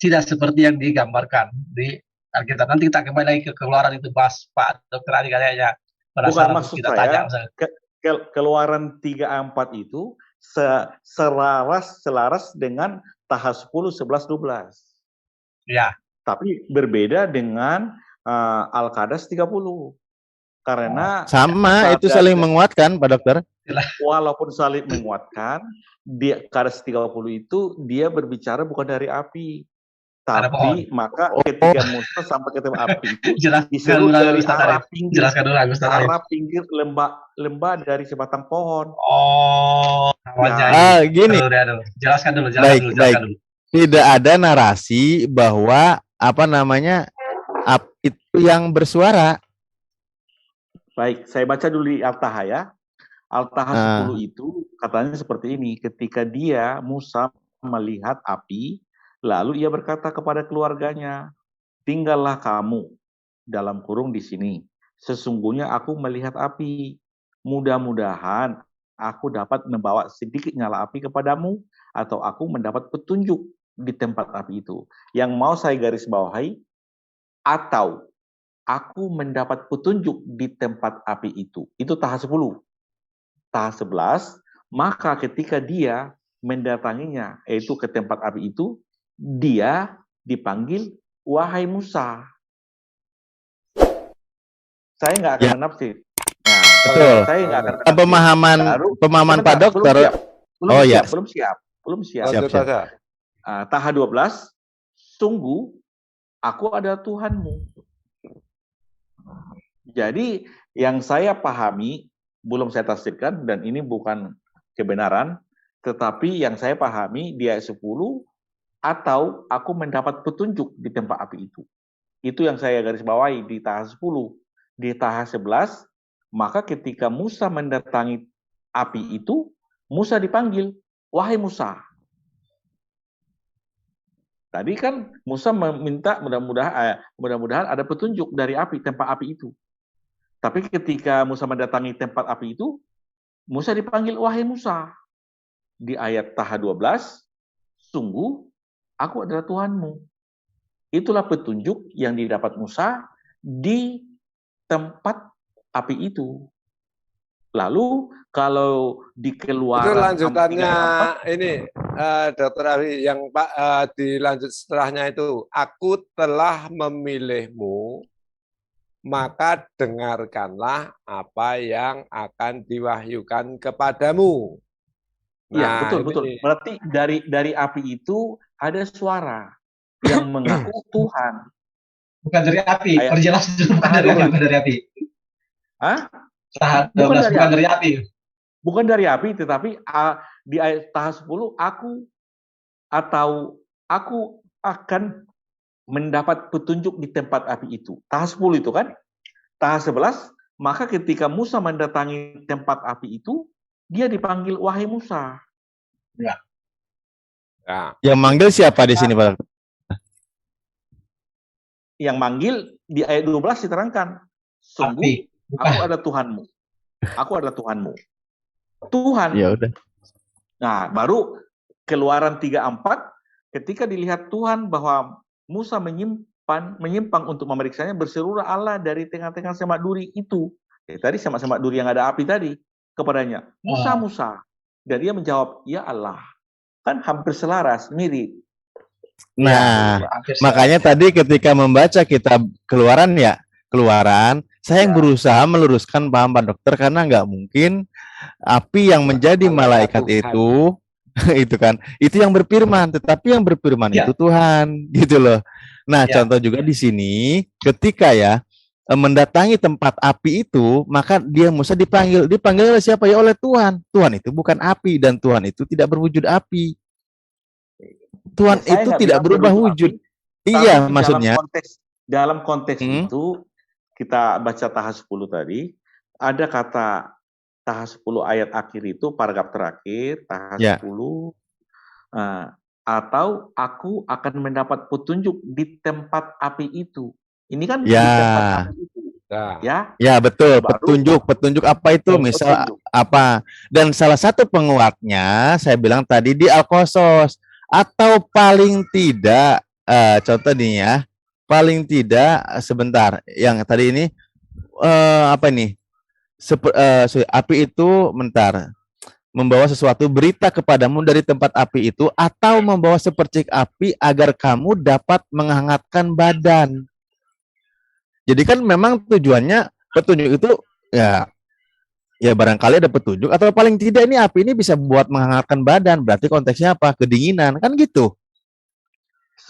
tidak seperti yang digambarkan di Alkitab. Nanti kita kembali lagi ke Keluaran, itu bahas Pak Dr. Adi kayaknya. Bukan maksud kita saya, Keluaran 3-4 itu selaras dengan Taha 10, 11, 12. Ya. Tapi berbeda dengan Al-Qadas 30. Karena sama itu saling menguatkan Pak Dokter. Walaupun saling menguatkan, di Qadas 30 itu dia berbicara bukan dari api. Tapi maka ketika Musa sampai ke tempat api itu disuruh dari arah pinggir lembah dari sebatang pohon. Gini. Jelaskan dulu. Baik. Tidak ada narasi bahwa api itu yang bersuara. Baik, saya baca dulu di Al-Taha ya. Al-Taha 10 itu katanya seperti ini. Ketika Musa melihat api, lalu ia berkata kepada keluarganya, tinggallah kamu dalam kurung di sini. Sesungguhnya aku melihat api. Mudah-mudahan aku dapat membawa sedikit nyala api kepadamu, atau aku mendapat petunjuk di tempat api itu. Yang mau saya garis bawahi, atau aku mendapat petunjuk di tempat api itu. Itu Taha 10. Taha 11, maka ketika dia mendatanginya, yaitu ke tempat api itu, dia dipanggil, wahai Musa. Saya nggak akan menafsir. Nah, betul. Saya nggak akan pemahaman Pak Dokter. Belum siap. Taha 12, sungguh aku adalah Tuhanmu. Jadi yang saya pahami, belum saya tafsirkan, dan ini bukan kebenaran, tetapi yang saya pahami di ayat 10, atau aku mendapat petunjuk di tempat api itu. Itu yang saya garis bawahi di Taha 10. Di Taha 11, maka ketika Musa mendatangi api itu, Musa dipanggil, wahai Musa. Tadi kan Musa meminta mudah-mudahan ada petunjuk dari api, tempat api itu. Tapi ketika Musa mendatangi tempat api itu, Musa dipanggil, wahai Musa. Di ayat Taha 12, sungguh aku adalah Tuhanmu. Itulah petunjuk yang didapat Musa di tempat api itu. Lalu kalau di Itu Keluaran lanjutannya 3:4, ini, Dokter Ari, yang Pak dilanjut setelahnya itu, aku telah memilihmu, maka dengarkanlah apa yang akan diwahyukan kepadamu. iya, Nah, betul. ini Berarti dari api itu ada suara yang mengaku Tuhan. Bukan dari api. Ayat Perjelas dulu, bukan dari api, 12. bukan dari api. Hah? Tahap Bukan 12 dari bukan api. dari api. Bukan dari api, tetapi di ayat tahap 10, aku akan mendapat petunjuk di tempat api itu. Tahap 10 itu kan. Tahap 11, maka ketika Musa mendatangi tempat api itu, dia dipanggil, wahai Musa. Ya. ya. Yang manggil siapa di sini, Pak? Yang manggil di ayat 12 diterangkan, sungguh Api. aku adalah Tuhanmu. Aku adalah Tuhanmu. Tuhan. Ya udah. Nah, baru Keluaran 3:4, ketika dilihat Tuhan bahwa Musa menyimpang untuk memeriksanya, berserulah Allah dari tengah-tengah semak duri itu. Tadi semak duri yang ada api tadi, kepadanya, Musa, Musa. Dan dia menjawab, ya Allah. Kan hampir selaras, mirip. Nah, Ya, makanya tadi ketika membaca kitab Keluaran, saya yang berusaha meluruskan paham Pak Dokter, karena nggak mungkin api yang menjadi malaikat itu itu kan, itu yang berfirman, tetapi yang berfirman itu Tuhan, gitu loh. Nah, contoh juga di sini, ketika mendatangi tempat api itu, maka Musa dipanggil oleh siapa? Ya oleh Tuhan. Tuhan itu bukan api, dan Tuhan itu tidak berwujud api. Tuhan itu tidak berubah wujud. Iya, maksudnya. Dalam konteks itu, kita baca tahap 10 tadi, ada kata tahap 10 ayat akhir itu, paragraf terakhir, tahap 10, atau aku akan mendapat petunjuk di tempat api itu. Ini kan di tempat api itu. Ya, betul. Petunjuk apa itu? Misal apa? Dan salah satu penguatnya, saya bilang tadi di Al-Qasas, atau paling tidak, contoh nih ya, paling tidak sebentar, yang tadi ini apa nih? Api itu membawa sesuatu berita kepadamu dari tempat api itu, atau membawa sepercik api agar kamu dapat menghangatkan badan. Jadi kan memang tujuannya petunjuk itu ya barangkali ada petunjuk, atau paling tidak ini api ini bisa buat menghangatkan badan. Berarti konteksnya apa? Kedinginan, kan gitu.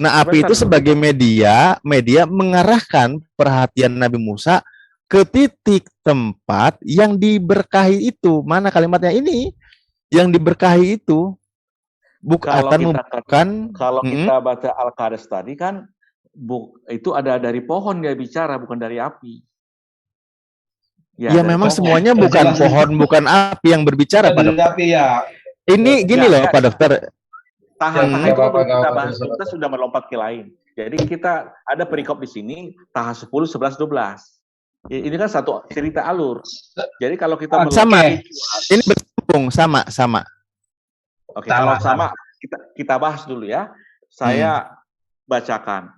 Nah, api itu sebagai media mengarahkan perhatian Nabi Musa ke titik tempat yang diberkahi itu. Mana kalimatnya ini? Yang diberkahi itu kalau kita baca Al-Qadis tadi kan, itu ada dari pohon dia bicara, bukan dari api. Ya memang pohon. Semuanya bukan pohon, bukan api yang berbicara, Pak Dokter. Ini gini loh, Pak Dokter. Tahap-tahap itu kalau kita bahas, kita sudah melompat ke lain. Jadi kita ada perikop di sini, tahap 10, 11, 12. Ini kan satu cerita alur. Jadi kalau kita sama, ini bersambung, sama. Oke, kalau sama, kita bahas dulu ya. Saya bacakan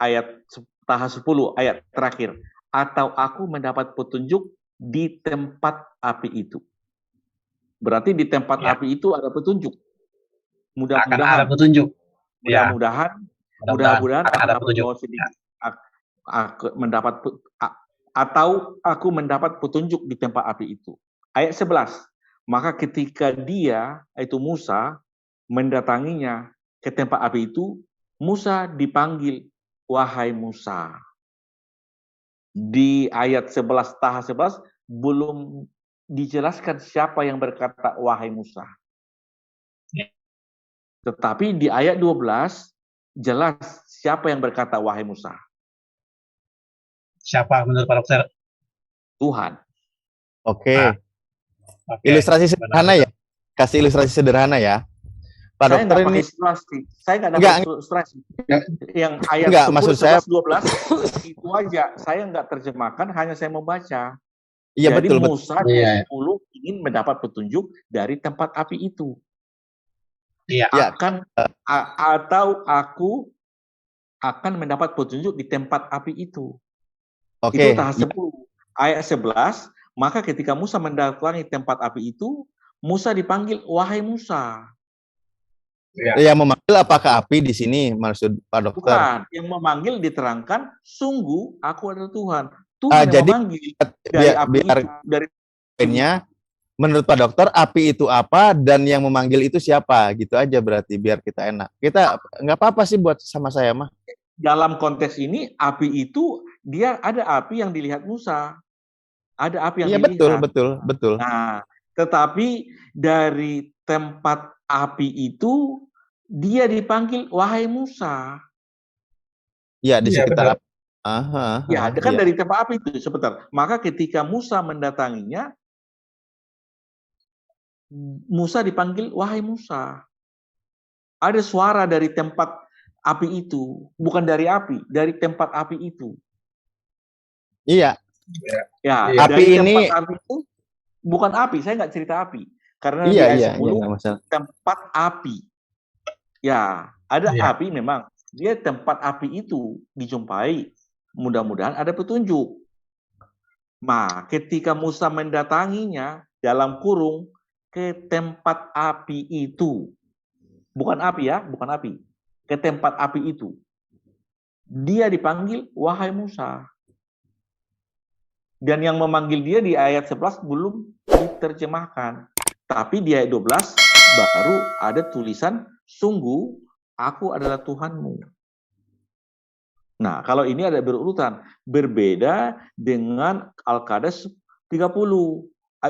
ayat tahap 10, ayat terakhir. Atau aku mendapat petunjuk di tempat api itu. Berarti di tempat api itu ada petunjuk. Mudah-mudahan ada petunjuk. Mudah-mudahan ada petunjuk. Atau aku mendapat petunjuk di tempat api itu. Ayat 11. Maka ketika dia, yaitu Musa, mendatanginya ke tempat api itu, Musa dipanggil, wahai Musa. Di ayat 11, tahap 11, belum dijelaskan siapa yang berkata, wahai Musa. Tetapi di ayat 12, jelas siapa yang berkata, wahai Musa. Siapa menurut Pak Dokter? Tuhan. Oke. Ilustrasi sederhana ya. Kasih ilustrasi sederhana ya. Pak Saya Dokter ini saya nggak dapat ilustrasi. Yang ayat 10, maksud 11, 12 itu aja. Saya nggak terjemahkan, hanya saya membaca. Iya, jadi betul. Musa di 10 ingin mendapat petunjuk dari tempat api itu. Iya. Atau aku akan mendapat petunjuk di tempat api itu. Oke. Itu tahap 10. Ayat 11, maka ketika Musa mendatangi tempat api itu, Musa dipanggil, wahai Musa. Yang memanggil apakah api di sini maksud Pak Dokter? Bukan, yang memanggil diterangkan, sungguh aku adalah Tuhan. Tuhan yang jadi memanggil dari api biar itu, dari poinnya, menurut Pak Dokter, api itu apa dan yang memanggil itu siapa? Gitu aja berarti biar kita enak. Kita nggak apa-apa sih buat sama saya mah. dalam konteks ini, api itu dia ada api yang dilihat Musa, ada api yang dilihat. Iya betul. Nah, tetapi dari tempat api itu dia dipanggil wahai Musa. Iya di sekitar api. Ya, kan dari tempat api itu sebentar. Maka ketika Musa mendatanginya, Musa dipanggil wahai Musa. Ada suara dari tempat api itu, bukan dari api, dari tempat api itu. Iya. Ya, api dari ini tempat api itu bukan api, saya nggak cerita api. Karena di ayat 10 masalah. tempat api. Ya, ada Iya. api memang. Dia tempat api itu dijumpai. Mudah-mudahan ada petunjuk. Nah, ketika Musa mendatanginya dalam kurung ke tempat api itu. Bukan api ya, bukan api. Ke tempat api itu. Dia dipanggil, wahai Musa. Dan yang memanggil dia di ayat 11 belum diterjemahkan. Tapi di ayat 12 baru ada tulisan, sungguh aku adalah Tuhanmu. Nah, kalau ini ada berurutan. Berbeda dengan Al-Qadas 30.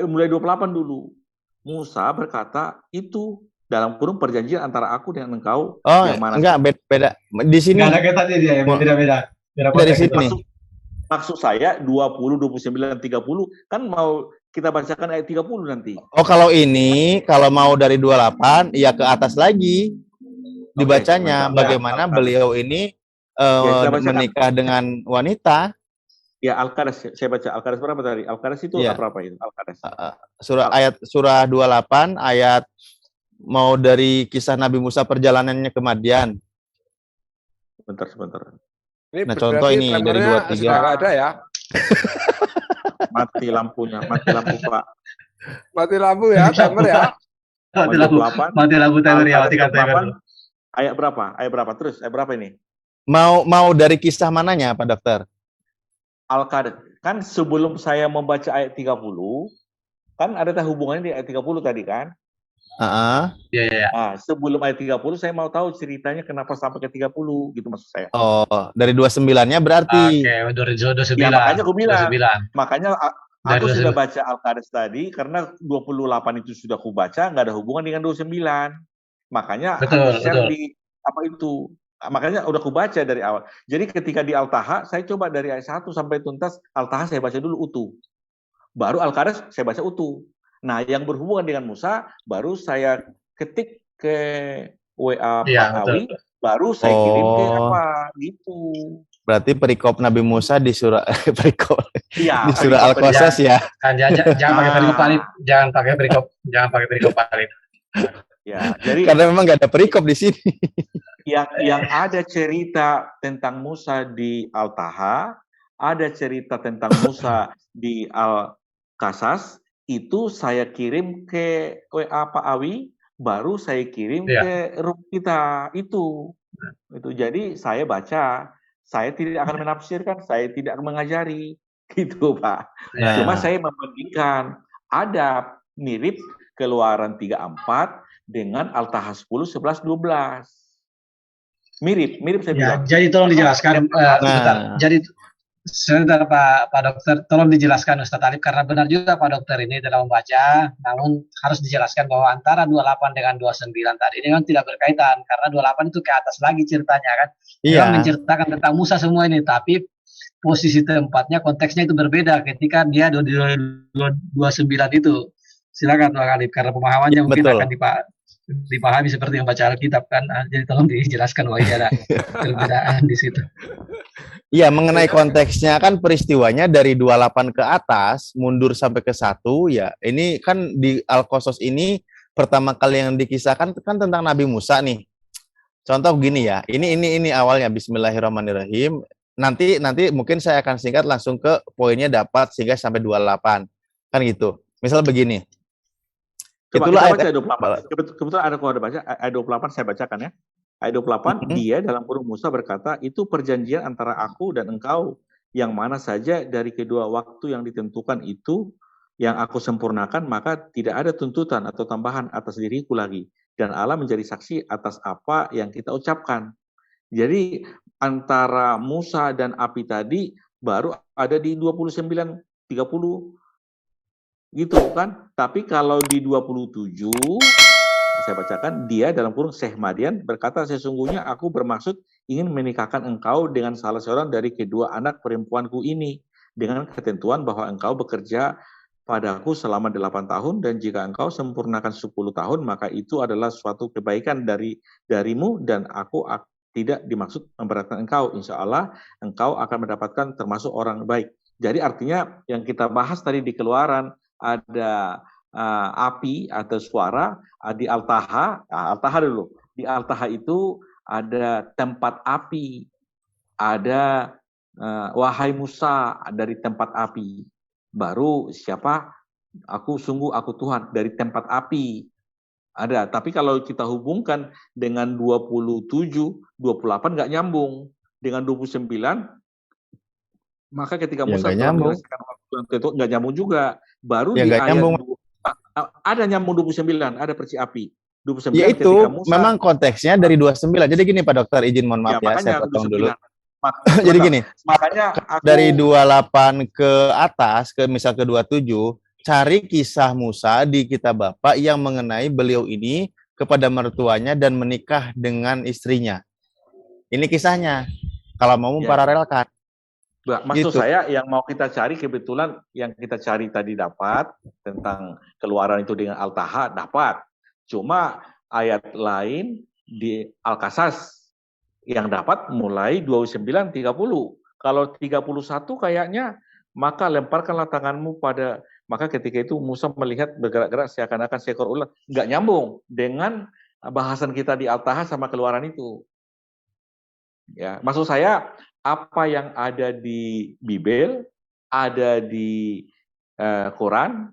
Mulai 28 dulu. Musa berkata, itu dalam kurung perjanjian antara aku dengan engkau. Oh, yang mana enggak beda. Di sini Nggak ada kaitannya dia, beda-beda. dari sini. Maksud saya 20, 29, 30 kan mau kita bacakan ayat 30 nanti. Oh, kalau ini kalau mau dari 28 ya ke atas lagi dibacanya bagaimana beliau ini menikah dengan wanita. Ya, Al-Qadas, saya baca Al-Qadas berapa tadi? Al-Qadas itu berapa itu? Al-Qadas. Surah 28 ayat mau dari kisah Nabi Musa perjalanannya ke Madian. Sebentar. Ini nah, contoh ini dari 23. Nggak ada ya. Mati lampunya, mati lampu Pak. Mati lampu ya, timer ya. Mati lampu timer ya, matikan timer. Ayat berapa? Terus, ayat berapa ini? Mau dari kisah mananya, Pak Dokter? Al-Qadas. Kan sebelum saya membaca ayat 30, kan ada hubungannya di ayat 30 tadi kan? Iya. Nah, sebelum ayat 30 saya mau tahu ceritanya kenapa sampai ke 30 gitu maksud saya. Oh, dari 29-nya berarti. Oke, 29. Ya, makanya aku bilang. 29. Makanya aku sudah baca Al-Qadas tadi karena 28 itu sudah aku baca, nggak ada hubungan dengan 29. Makanya betul. di apa itu? Makanya udah aku baca dari awal. Jadi ketika di Al-Taha, saya coba dari ayat 1 sampai tuntas, Al-Taha saya baca dulu utuh. Baru Al-Qadas saya baca utuh. Nah, yang berhubungan dengan Musa, baru saya ketik ke WA Pak Awi, baru saya kirim ke apa, gitu. Berarti perikop Nabi Musa di surah di surah Al-Qasas ya. Kan jangan pakai perikop palit, jangan pakai perikop palit. Ya, jadi karena memang nggak ada perikop di sini. Yang ada cerita tentang Musa di Al-Taha, ada cerita tentang Musa di Al-Qasas, itu saya kirim ke WA Pak Awi, baru saya kirim ke grup kita itu. Jadi saya baca, saya tidak akan menafsirkan, saya tidak akan mengajari, gitu Pak. Cuma saya membandingkan, ada mirip Keluaran 34 dengan Al-Taha 10, 11, 12. Mirip saya bilang. Jadi tolong dijelaskan sebentar. Jadi sebentar Pak Dokter, tolong dijelaskan Ustadz Alif, karena benar juga Pak Dokter ini dalam membaca, namun harus dijelaskan bahwa antara 28 dengan 29 tadi ini kan tidak berkaitan, karena 28 itu ke atas lagi ceritanya kan. Dia menceritakan tentang Musa semua ini, tapi posisi tempatnya, konteksnya itu berbeda ketika dia 29 itu. Silakan Pak Alif, karena pemahamannya mungkin akan dipahami seperti yang baca Alkitab kan. Jadi tolong dijelaskan bahwa ada perbedaan di situ. Iya, mengenai konteksnya kan peristiwanya dari 28 ke atas mundur sampai ke 1 ya. Ini kan di Al-Qasas ini pertama kali yang dikisahkan kan tentang Nabi Musa nih. Contoh begini ya, ini awalnya Bismillahirrahmanirrahim. Nanti mungkin saya akan singkat langsung ke poinnya dapat sehingga sampai 28. Kan gitu. Misal begini. Coba Itulah kita baca ayat, 28. Kebetulan ada kalau ada baca ayat 28 saya bacakan ya. Ayat 28 dia dalam kurung Musa berkata, itu perjanjian antara aku dan engkau yang mana saja dari kedua waktu yang ditentukan itu yang aku sempurnakan, maka tidak ada tuntutan atau tambahan atas diriku lagi. Dan Allah menjadi saksi atas apa yang kita ucapkan. Jadi antara Musa dan api tadi baru ada di 29:30 gitu kan. Tapi kalau di 27 saya bacakan, dia dalam kurung Syekh Madian berkata, sesungguhnya aku bermaksud ingin menikahkan engkau dengan salah seorang dari kedua anak perempuanku ini dengan ketentuan bahwa engkau bekerja padaku selama 8 tahun, dan jika engkau sempurnakan 10 tahun, maka itu adalah suatu kebaikan darimu, dan aku tidak dimaksud memberatkan engkau. Insya Allah engkau akan mendapatkan termasuk orang baik. Jadi artinya yang kita bahas tadi di Keluaran ada api atau suara, di Al-Taha, Al-Taha dulu. Di Al-Taha itu ada tempat api, ada wahai Musa dari tempat api. Baru siapa? Aku Tuhan dari tempat api. Ada, tapi kalau kita hubungkan dengan 27, 28 nggak nyambung. Dengan 29, maka ketika ya Musa nggak telah nyambung. menyelesaikan waktu itu nggak nyambung juga. Baru Ya di nggak ayat nyambung. ada nyambung 29, ada perci api. 29 Ya ketika itu Musa, memang konteksnya dari 29. Jadi gini Pak Dokter, izin mohon maaf ya, saya makanya potong 29. dulu. Jadi gini, Makanya aku dari 28 ke atas, ke misal ke 27, cari kisah Musa di kitab Bapak yang mengenai beliau ini kepada mertuanya dan menikah dengan istrinya. Ini kisahnya. Kalau mau memparalelkan. Maksud Gitu. saya yang mau kita cari, kebetulan yang kita cari tadi dapat tentang Keluaran itu dengan Al-Taha dapat. Cuma ayat lain di Al-Qasas yang dapat mulai 29:30. Kalau 31 kayaknya, maka lemparkanlah tanganmu pada, maka ketika itu Musa melihat bergerak-gerak seakan-akan seekor ular. Nggak nyambung dengan bahasan kita di Al-Taha sama Keluaran itu. Ya, maksud saya apa yang ada di Bible, ada di Quran,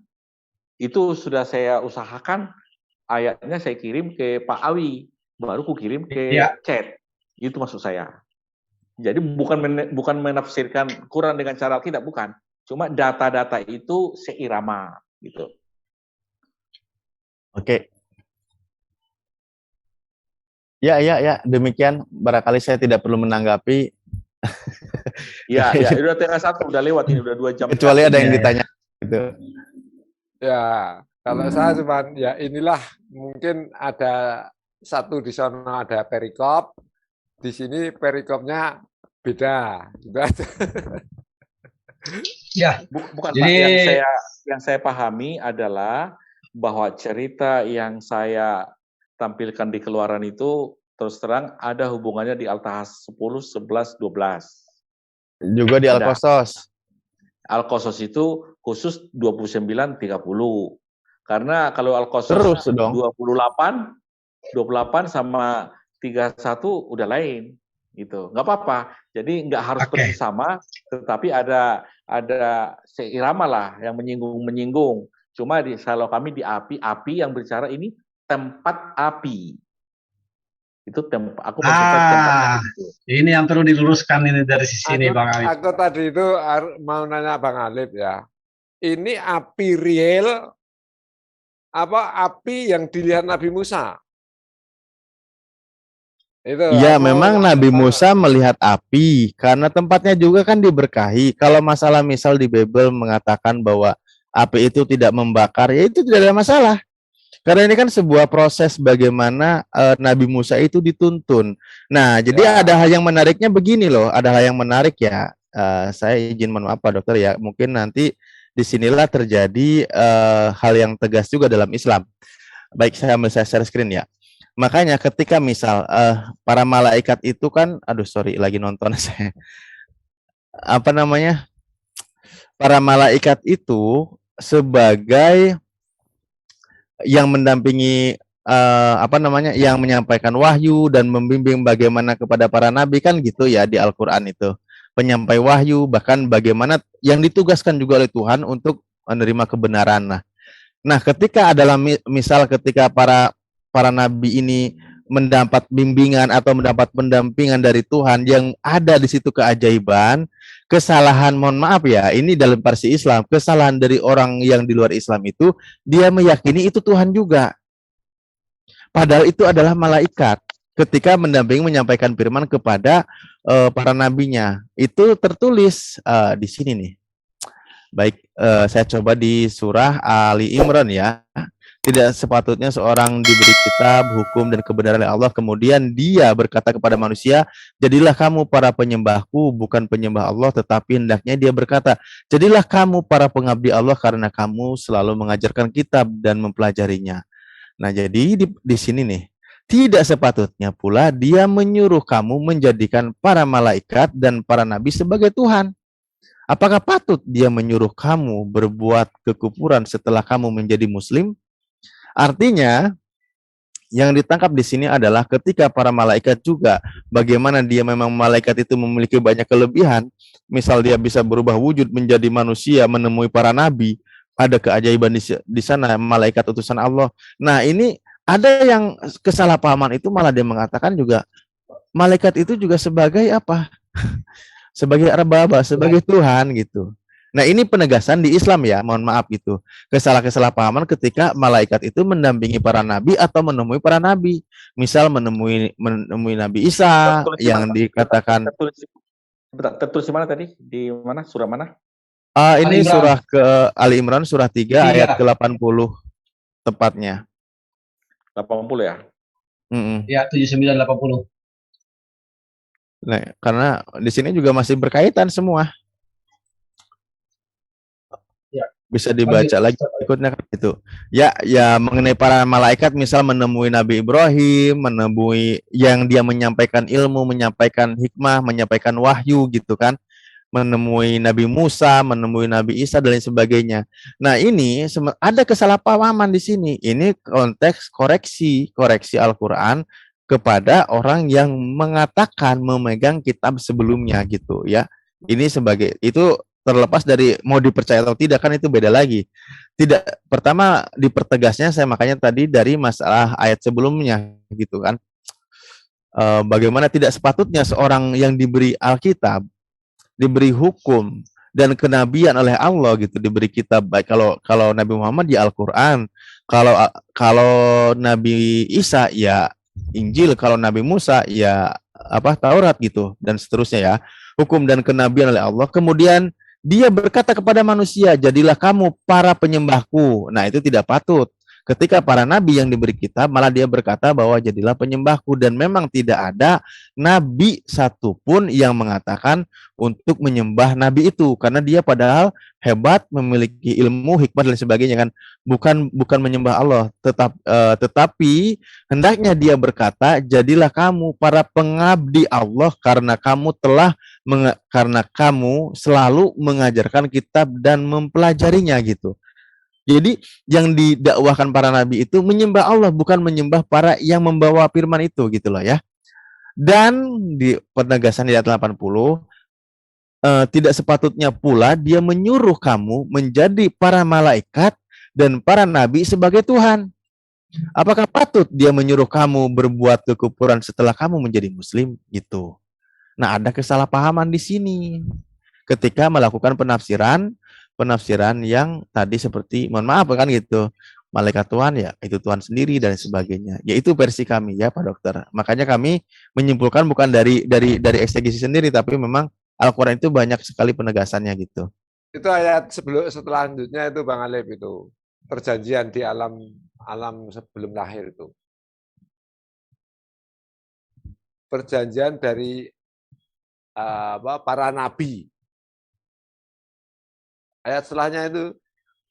itu sudah saya usahakan ayatnya saya kirim ke Pak Awi, baru ku kirim ke chat. Itu maksud saya. Jadi bukan menafsirkan Quran dengan cara tidak, bukan. Cuma data-data itu seirama gitu. Oke. Ya, demikian. Barangkali saya tidak perlu menanggapi. Ya, udah tengah 1, udah lewat ini, udah 2 jam. Kecuali ada yang ditanya. Gitu. Ya, kalau saya cuman ya inilah, mungkin ada satu di sana ada perikop, di sini perikopnya beda. Gitu aja. Ya, bukan jadi, Pak, yang saya pahami adalah bahwa cerita yang saya tampilkan di Keluaran itu terus terang ada hubungannya di Al-Taha 10, 11, 12. Juga di Al-Qasas. Al-Qasas itu khusus 29:30. Karena kalau Al-Qasas 28 sama 31 udah lain gitu. Nggak apa-apa. Jadi nggak harus persis sama, tetapi ada seirama lah yang menyinggung. Cuma kalau kami di api yang berbicara ini tempat api. Itu aku maksudkan tempat api itu. Ini yang perlu diluruskan ini dari sisi ini, Bang Alif. Aku tadi itu mau nanya Bang Alif ya. Ini api real apa api yang dilihat Nabi Musa? Iya, memang Nabi Musa melihat api karena tempatnya juga kan diberkahi. Kalau masalah misal di Bible mengatakan bahwa api itu tidak membakar, ya itu tidak ada masalah. Karena ini kan sebuah proses bagaimana Nabi Musa itu dituntun. Nah, jadi ada hal yang menariknya begini loh, ada hal yang menarik ya. Saya izin mohon maaf Pak Dokter ya, mungkin nanti disinilah terjadi hal yang tegas juga dalam Islam. Baik, saya ambil share screen ya. Makanya ketika misal para malaikat itu kan, lagi nonton saya. Apa namanya? Para malaikat itu sebagai yang mendampingi apa namanya, yang menyampaikan wahyu dan membimbing bagaimana kepada para nabi kan gitu ya di Al-Qur'an itu. Penyampai wahyu, bahkan bagaimana yang ditugaskan juga oleh Tuhan untuk menerima kebenaran. Nah, ketika adalah misal ketika para para nabi ini mendapat bimbingan atau mendapat pendampingan dari Tuhan yang ada di situ keajaiban, kesalahan, mohon maaf ya, ini dalam versi Islam, kesalahan dari orang yang di luar Islam itu dia meyakini itu Tuhan juga. Padahal itu adalah malaikat ketika mendampingi menyampaikan firman kepada para nabinya. Itu tertulis di sini nih. Baik, saya coba di surah Ali Imran ya. Tidak sepatutnya seorang diberi kitab, hukum, dan kebenaran oleh Allah, kemudian dia berkata kepada manusia, jadilah kamu para penyembahku, bukan penyembah Allah, tetapi hendaknya dia berkata, jadilah kamu para pengabdi Allah, karena kamu selalu mengajarkan kitab dan mempelajarinya. Nah, jadi di sini nih, tidak sepatutnya pula dia menyuruh kamu menjadikan para malaikat dan para nabi sebagai Tuhan. Apakah patut dia menyuruh kamu berbuat kekufuran setelah kamu menjadi muslim? Artinya, yang ditangkap di sini adalah ketika para malaikat juga, bagaimana dia memang malaikat itu memiliki banyak kelebihan, misal dia bisa berubah wujud menjadi manusia, menemui para nabi, ada keajaiban di sana, malaikat utusan Allah. Nah, ini ada yang kesalahpahaman itu malah dia mengatakan juga, malaikat itu juga sebagai apa? Sebagai arbaba, sebagai Tuhan gitu. Nah, ini penegasan di Islam ya, mohon maaf gitu. Kesalahpahaman ketika malaikat itu mendampingi para nabi atau menemui para nabi. Misal menemui Nabi Isa yang dikatakan tertulis di mana tadi? Di mana? Surah mana? Ini surah ke Ali Imran surah 3 ayat ke-80 tepatnya. 80 ya? Ya, 79 80. Nah, karena di sini juga masih berkaitan semua. Bisa dibaca lagi berikutnya kan itu. Ya, mengenai para malaikat misal menemui Nabi Ibrahim, menemui yang dia menyampaikan ilmu, menyampaikan hikmah, menyampaikan wahyu gitu kan. Menemui Nabi Musa, menemui Nabi Isa dan lain sebagainya. Nah, ini ada kesalahpahaman di sini. Ini konteks koreksi Al-Qur'an kepada orang yang mengatakan memegang kitab sebelumnya gitu ya. Ini sebagai itu terlepas dari mau dipercaya atau tidak kan itu beda lagi. Tidak, pertama dipertegasnya saya makanya tadi dari masalah ayat sebelumnya gitu kan. Bagaimana tidak sepatutnya seorang yang diberi Alkitab, diberi hukum dan kenabian oleh Allah gitu, diberi kitab, baik kalau Nabi Muhammad ya Al-Qur'an, kalau Nabi Isa ya Injil, kalau Nabi Musa ya Taurat gitu dan seterusnya ya. Hukum dan kenabian oleh Allah, kemudian dia berkata kepada manusia, jadilah kamu para penyembahku. Nah, itu tidak patut. Ketika para nabi yang diberi kitab, malah dia berkata bahwa jadilah penyembahku. Dan memang tidak ada nabi satupun yang mengatakan untuk menyembah nabi itu. Karena dia padahal hebat, memiliki ilmu, hikmah, dan sebagainya kan. Bukan menyembah Allah. Tetapi hendaknya dia berkata, jadilah kamu para pengabdi Allah karena kamu selalu mengajarkan kitab dan mempelajarinya gitu. Jadi yang didakwahkan para nabi itu menyembah Allah, bukan menyembah para yang membawa firman itu gitu loh ya. Dan di penegasan di ayat 80, tidak sepatutnya pula dia menyuruh kamu menjadi para malaikat dan para nabi sebagai Tuhan. Apakah patut dia menyuruh kamu berbuat kekufuran setelah kamu menjadi muslim gitu. Nah, ada kesalahpahaman di sini ketika melakukan penafsiran yang tadi seperti, mohon maaf kan gitu, malaikat Tuhan ya itu Tuhan sendiri dan sebagainya. Ya itu versi kami ya Pak Dokter. Makanya kami menyimpulkan bukan dari eksegesi sendiri, tapi memang Al-Quran itu banyak sekali penegasannya gitu. Itu ayat selanjutnya itu Bang Alif itu perjanjian di alam sebelum lahir itu. Perjanjian dari para nabi. Ayat setelahnya itu,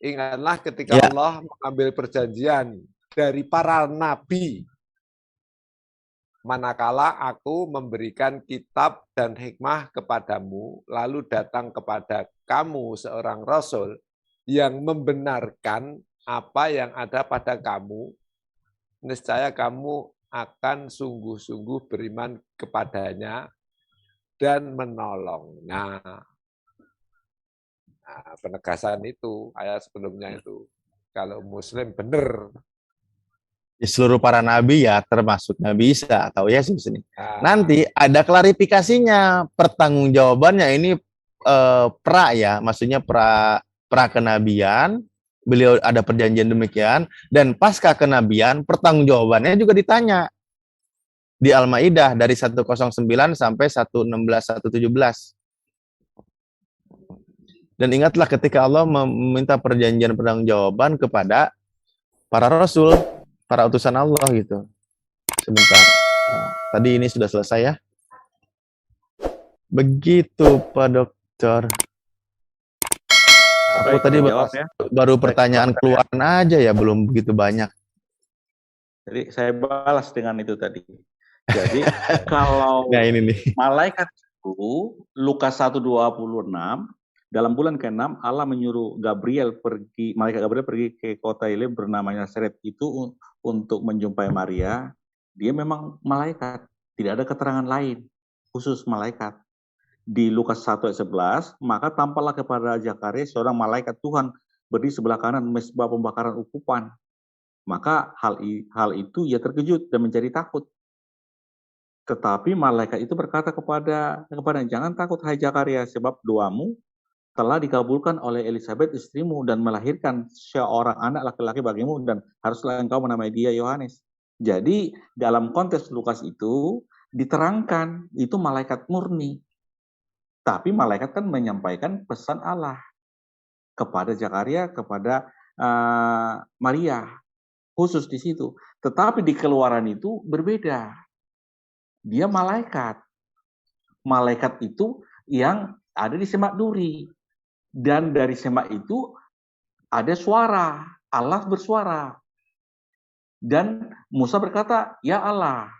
ingatlah ketika Allah mengambil perjanjian dari para nabi, manakala aku memberikan kitab dan hikmah kepadamu, lalu datang kepada kamu seorang rasul yang membenarkan apa yang ada pada kamu, niscaya kamu akan sungguh-sungguh beriman kepadanya dan menolong. Nah, penegasan itu, ayat sebelumnya itu. Kalau Muslim benar. Di seluruh para nabi ya, termasuk Nabi Isa atau Yesus ini. Nah, Nanti ada klarifikasinya, pertanggungjawabannya ini pra ya, maksudnya pra kenabian, beliau ada perjanjian demikian, dan pasca kenabian pertanggungjawabannya juga ditanya di Al-Maidah dari 109 sampai 116 117. Dan ingatlah ketika Allah meminta perjanjian pertanggungjawaban kepada para rasul, para utusan Allah gitu. Sebentar. Tadi ini sudah selesai ya. Begitu Pak Dokter. Aku tadi baru pertanyaan keluaran aja ya, belum begitu banyak. Jadi saya balas dengan itu tadi. Jadi kalau nah, ini nih. Malaikat itu Lukas 1:26 dalam bulan ke-6 Allah menyuruh malaikat Gabriel pergi ke kota Elim bernama Nazaret itu untuk menjumpai Maria. Dia memang malaikat, tidak ada keterangan lain khusus malaikat. Di Lukas 1:11, maka tampaklah kepada Zakaria seorang malaikat Tuhan berdiri sebelah kanan mezbah pembakaran ukupan. Maka hal itu ia terkejut dan menjadi takut. Tetapi malaikat itu berkata kepada jangan takut hai Zakaria, sebab doamu telah dikabulkan oleh Elisabeth istrimu dan melahirkan seorang anak laki-laki bagimu dan haruslah engkau menamai dia Yohanes. Jadi dalam konteks Lukas itu diterangkan itu malaikat murni. Tapi malaikat kan menyampaikan pesan Allah kepada Zakaria, kepada Maria, khusus di situ. Tetapi di Keluaran itu berbeda. Dia malaikat. Malaikat itu yang ada di semak duri. Dan dari semak itu ada suara. Allah bersuara. Dan Musa berkata, ya Allah.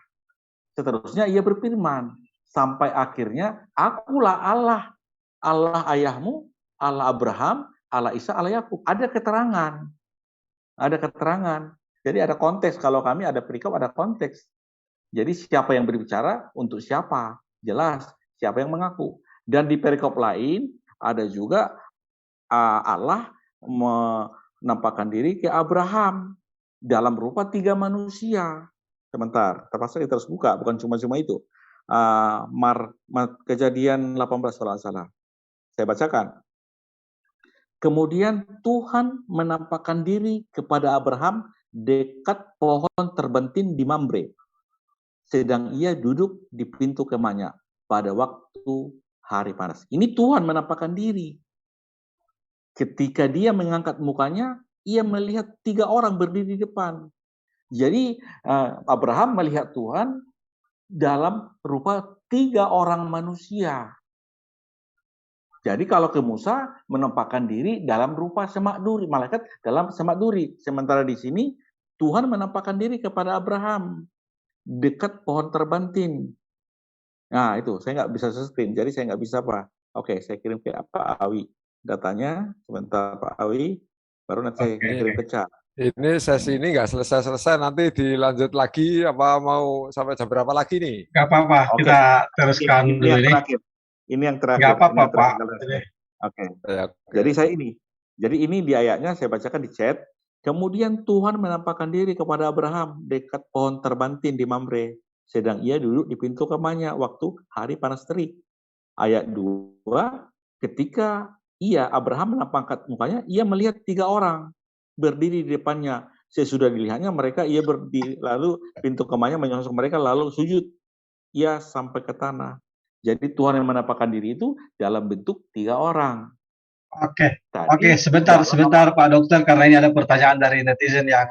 Seterusnya ia berfirman. Sampai akhirnya, akulah Allah. Allah ayahmu, Allah Abraham, Allah Isa, Allah Yakub. Ada keterangan. Ada keterangan. Jadi ada konteks. Kalau kami ada perikop, ada konteks. Jadi siapa yang berbicara, untuk siapa. Jelas, siapa yang mengaku. Dan di perikop lain, ada juga Allah menampakkan diri ke Abraham. Dalam rupa 3 manusia. Sebentar, terpaksa kita harus buka. Bukan cuma-cuma itu. Kejadian 18 kalau salah. Saya bacakan. Kemudian Tuhan menampakkan diri kepada Abraham dekat pohon terbentin di Mamre. Sedang ia duduk di pintu kemahnya pada waktu hari panas. Ini Tuhan menampakkan diri. Ketika dia mengangkat mukanya, ia melihat 3 orang berdiri di depan. Jadi Abraham melihat Tuhan dalam rupa 3 orang manusia. Jadi kalau ke Musa menampakkan diri dalam rupa semak duri, malaikat dalam semak duri. Sementara di sini Tuhan menampakkan diri kepada Abraham dekat pohon terbantin. Nah itu saya nggak bisa sustain, jadi saya nggak bisa apa. Oke, saya kirim ke Pak Awi datanya. Sebentar Pak Awi, baru nanti saya kirim ke chat. Ini sesi ini nggak selesai-selesai, nanti dilanjut lagi, apa mau sampai jam berapa lagi nih? Nggak apa-apa, kita teruskan dulu ini. Ini yang terakhir. Nggak apa-apa, Pak. Oke. Jadi jadi ini di ayatnya saya bacakan di chat. Kemudian Tuhan menampakkan diri kepada Abraham dekat pohon terbantin di Mamre. Sedang ia duduk di pintu kemahnya waktu hari panas terik. Ayat 2, ketika Abraham menampakkan mukanya, ia melihat 3 orang berdiri di depannya. Sesudah dilihatnya mereka, ia berdiri, lalu pintu kemahnya menyongsong mereka, lalu sujud. Ia sampai ke tanah. Jadi Tuhan yang menampakkan diri itu dalam bentuk 3 orang. Oke, sebentar Pak Dokter, karena ini ada pertanyaan dari netizen yang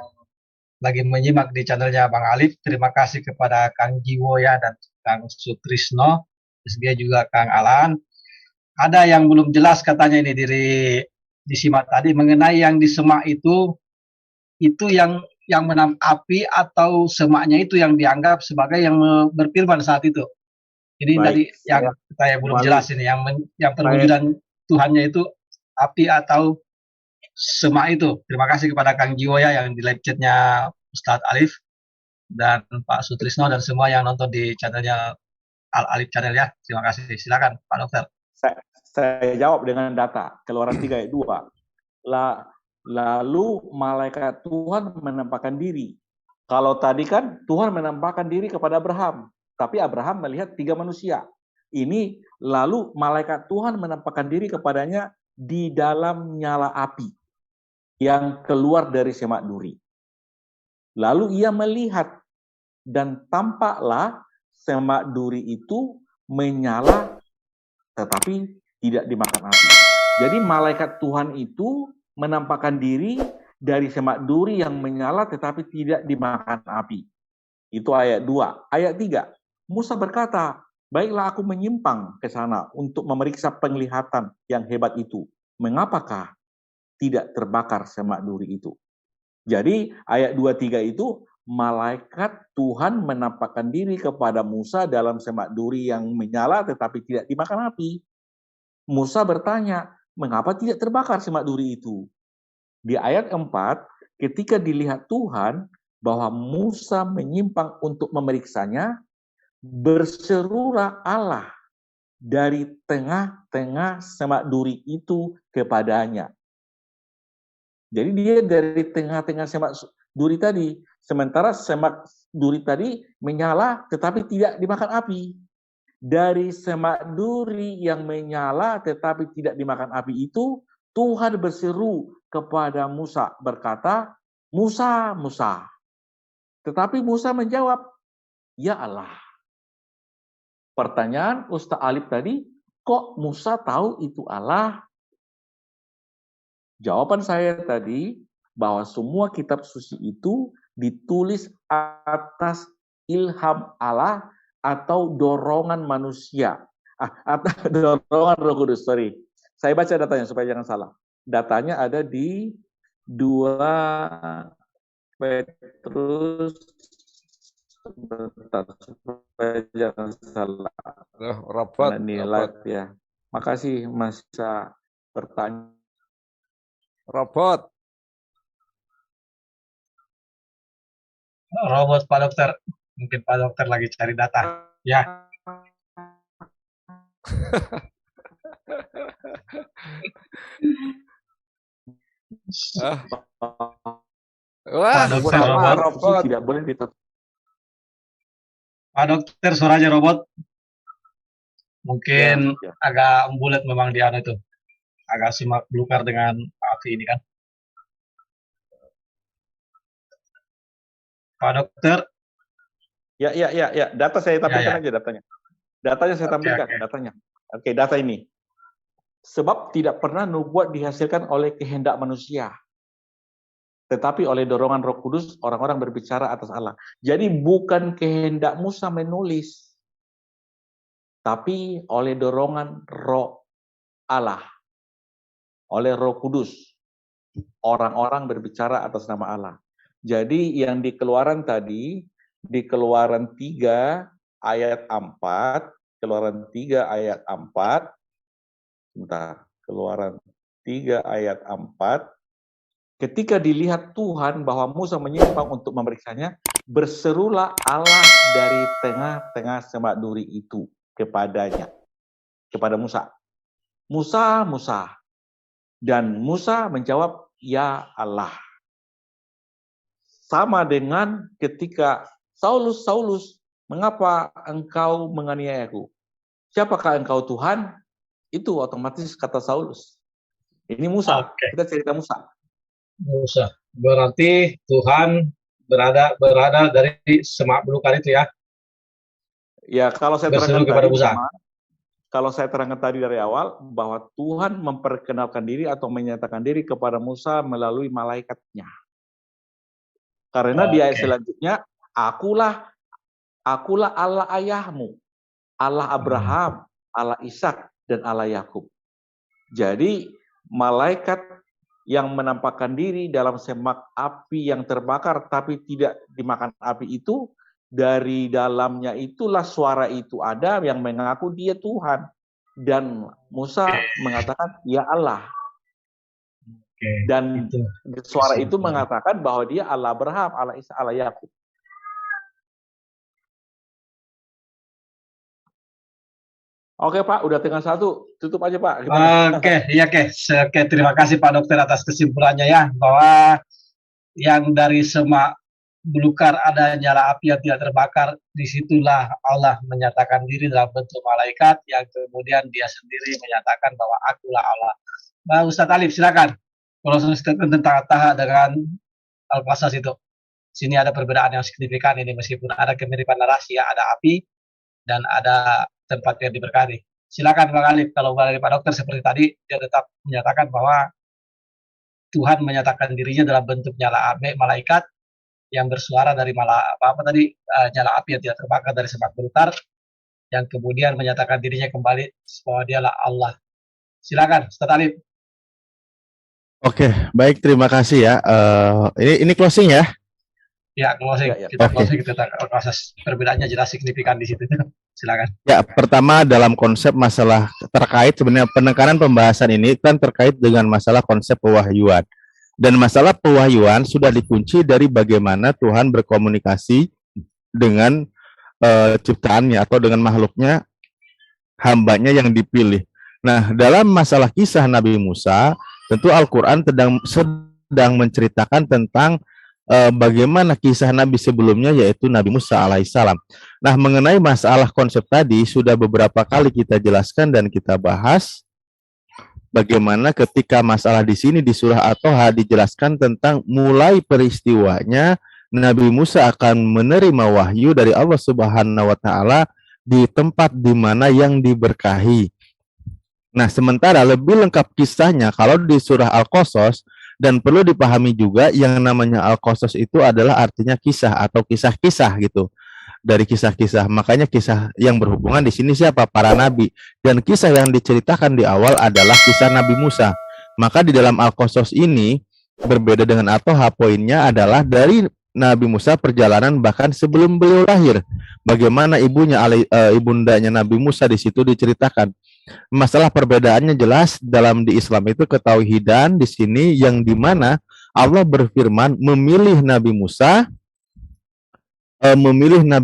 lagi menyimak di channelnya Bang Alif. Terima kasih kepada Kang Jiwo ya dan Kang Sutrisno, dia juga Kang Alan. Ada yang belum jelas katanya ini disimak tadi mengenai yang di semak itu yang api atau semaknya itu yang dianggap sebagai yang berfirman saat itu. Ini dari yang saya belum jelas ini yang perwujudan Tuhannya itu api atau semak itu. Terima kasih kepada Kang Jiwo ya yang di live chatnya Ustadz Alif dan Pak Sutrisno dan semua yang nonton di channelnya Al Alif Channel ya. Terima kasih. Silakan Pak Dokter. Saya jawab dengan data. Keluaran 3 ayat 2. Lalu malaikat Tuhan menampakkan diri. Kalau tadi kan Tuhan menampakkan diri kepada Abraham, tapi Abraham melihat 3 manusia. Ini lalu malaikat Tuhan menampakkan diri kepadanya di dalam nyala api yang keluar dari semak duri. Lalu ia melihat dan tampaklah semak duri itu menyala tetapi tidak dimakan api. Jadi malaikat Tuhan itu menampakkan diri dari semak duri yang menyala tetapi tidak dimakan api. Itu ayat 2. Ayat 3. Musa berkata, baiklah aku menyimpang ke sana untuk memeriksa penglihatan yang hebat itu. Mengapakah tidak terbakar semak duri itu? Jadi ayat 2-3 itu malaikat Tuhan menampakkan diri kepada Musa dalam semak duri yang menyala tetapi tidak dimakan api. Musa bertanya, mengapa tidak terbakar semak duri itu? Di ayat 4, ketika dilihat Tuhan bahwa Musa menyimpang untuk memeriksanya, berserulah Allah dari tengah-tengah semak duri itu kepadanya. Jadi dia dari tengah-tengah semak duri tadi, sementara semak duri tadi menyala tetapi tidak dimakan api. Dari semak duri yang menyala tetapi tidak dimakan api itu, Tuhan berseru kepada Musa berkata, Musa, Musa. Tetapi Musa menjawab, ya Allah. Pertanyaan Ustaz Alif tadi, kok Musa tahu itu Allah? Jawaban saya tadi, bahwa semua kitab suci itu ditulis atas ilham Allah atau dorongan manusia. Atau dorongan Roh Kudus, sorry. Saya baca datanya supaya jangan salah. Datanya ada di 2 Petrus, supaya jangan salah. Robot. Ya. Makasih Mas bisa bertanya. Robot Pak Dokter. Mungkin Pak Dokter lagi cari data. Ya. Wah, Dokter robot. Tidak boleh ditutup. Pak Dokter suaranya robot. Mungkin ya. agak bulat memang di anu itu. Agak simak belukar dengan api ini kan. Pak Dokter. Ya. Data saya tampilkan aja datanya. Datanya saya tampilkan, datanya. Oke, data ini. Sebab tidak pernah nubuat dihasilkan oleh kehendak manusia, tetapi oleh dorongan Roh Kudus orang-orang berbicara atas Allah. Jadi bukan kehendak Musa menulis, tapi oleh dorongan Roh Allah, oleh Roh Kudus orang-orang berbicara atas nama Allah. Jadi yang di Keluaran tadi, di Keluaran 3 ayat 4, Keluaran 3 ayat 4, sebentar, Keluaran 3 ayat 4, ketika dilihat Tuhan bahwa Musa menyimpang untuk memeriksanya, berserulah Allah dari tengah-tengah semak duri itu kepadanya, kepada Musa. Musa, Musa. Dan Musa menjawab, ya Allah. Sama dengan ketika Saulus, Saulus, mengapa engkau menganiayaku? Siapakah engkau Tuhan? Itu otomatis kata Saulus. Ini Musa. Kita cerita Musa. Musa. Berarti Tuhan berada dari semak belukar itu ya? Ya, kalau saya terangkan kepada Musa. Kalau saya terangkan tadi dari awal bahwa Tuhan memperkenalkan diri atau menyatakan diri kepada Musa melalui malaikatnya. Karena di ayat selanjutnya, akulah Allah ayahmu, Allah Abraham, Allah Ishak, dan Allah Yakub. Jadi malaikat yang menampakkan diri dalam semak api yang terbakar tapi tidak dimakan api itu, dari dalamnya itulah suara itu ada yang mengaku dia Tuhan. Dan Musa mengatakan, ya Allah. Dan Itu. suara itu mengatakan bahwa dia Allah Abraham, Allah Isa, Allah Yakub. Oke Pak, udah tinggal satu, tutup aja Pak. Gimana? Oke, terima kasih Pak Dokter atas kesimpulannya ya, bahwa yang dari semak belukar ada nyala api yang tidak terbakar, disitulah Allah menyatakan diri dalam bentuk malaikat, yang kemudian dia sendiri menyatakan bahwa akulah Allah. Nah, Ustadz Alif, silakan. Kalau statement tentang Taha dengan Al-Qasas itu, sini ada perbedaan yang signifikan ini, meskipun ada kemiripan narasi, ya, ada api dan ada tempat yang diberkati. Silakan Bang Alif, kalau dari Pak Dokter seperti tadi, dia tetap menyatakan bahwa Tuhan menyatakan dirinya dalam bentuk nyala api malaikat yang bersuara dari nyala api yang tidak terbakar dari semak belukar, yang kemudian menyatakan dirinya kembali bahwa dialah Allah. Silakan Ustaz Alif. Oke, baik, terima kasih ya. Ini closing ya? Ya, closing. Ya. Kita closing, kita proses perbedaannya jelas signifikan di situ. Silakan. Ya, pertama dalam konsep masalah terkait sebenarnya penekanan pembahasan ini kan terkait dengan masalah konsep pewahyuan. Dan masalah pewahyuan sudah dikunci dari bagaimana Tuhan berkomunikasi dengan ciptaannya atau dengan makhluknya, hambanya yang dipilih. Nah, dalam masalah kisah Nabi Musa, tentu Al-Quran sedang menceritakan tentang bagaimana kisah Nabi sebelumnya, yaitu Nabi Musa alaihissalam. Nah, mengenai masalah konsep tadi sudah beberapa kali kita jelaskan dan kita bahas bagaimana ketika masalah di sini di surah At-Thaha dijelaskan tentang mulai peristiwanya Nabi Musa akan menerima wahyu dari Allah Subhanahu wa taala di tempat di mana yang diberkahi. Nah, sementara lebih lengkap kisahnya kalau di surah Al-Qasas. Dan perlu dipahami juga yang namanya Al-Qasas itu adalah artinya kisah atau kisah-kisah gitu. Dari kisah-kisah, makanya kisah yang berhubungan di sini siapa? Para nabi. Dan kisah yang diceritakan di awal adalah kisah Nabi Musa. Maka di dalam Al-Qasas ini berbeda dengan At-Thaha, poinnya adalah dari Nabi Musa perjalanan bahkan sebelum beliau lahir. Bagaimana ibundanya Nabi Musa di situ diceritakan. Masalah perbedaannya jelas dalam di Islam itu ketauhidan di sini yang dimana Allah berfirman memilih Nabi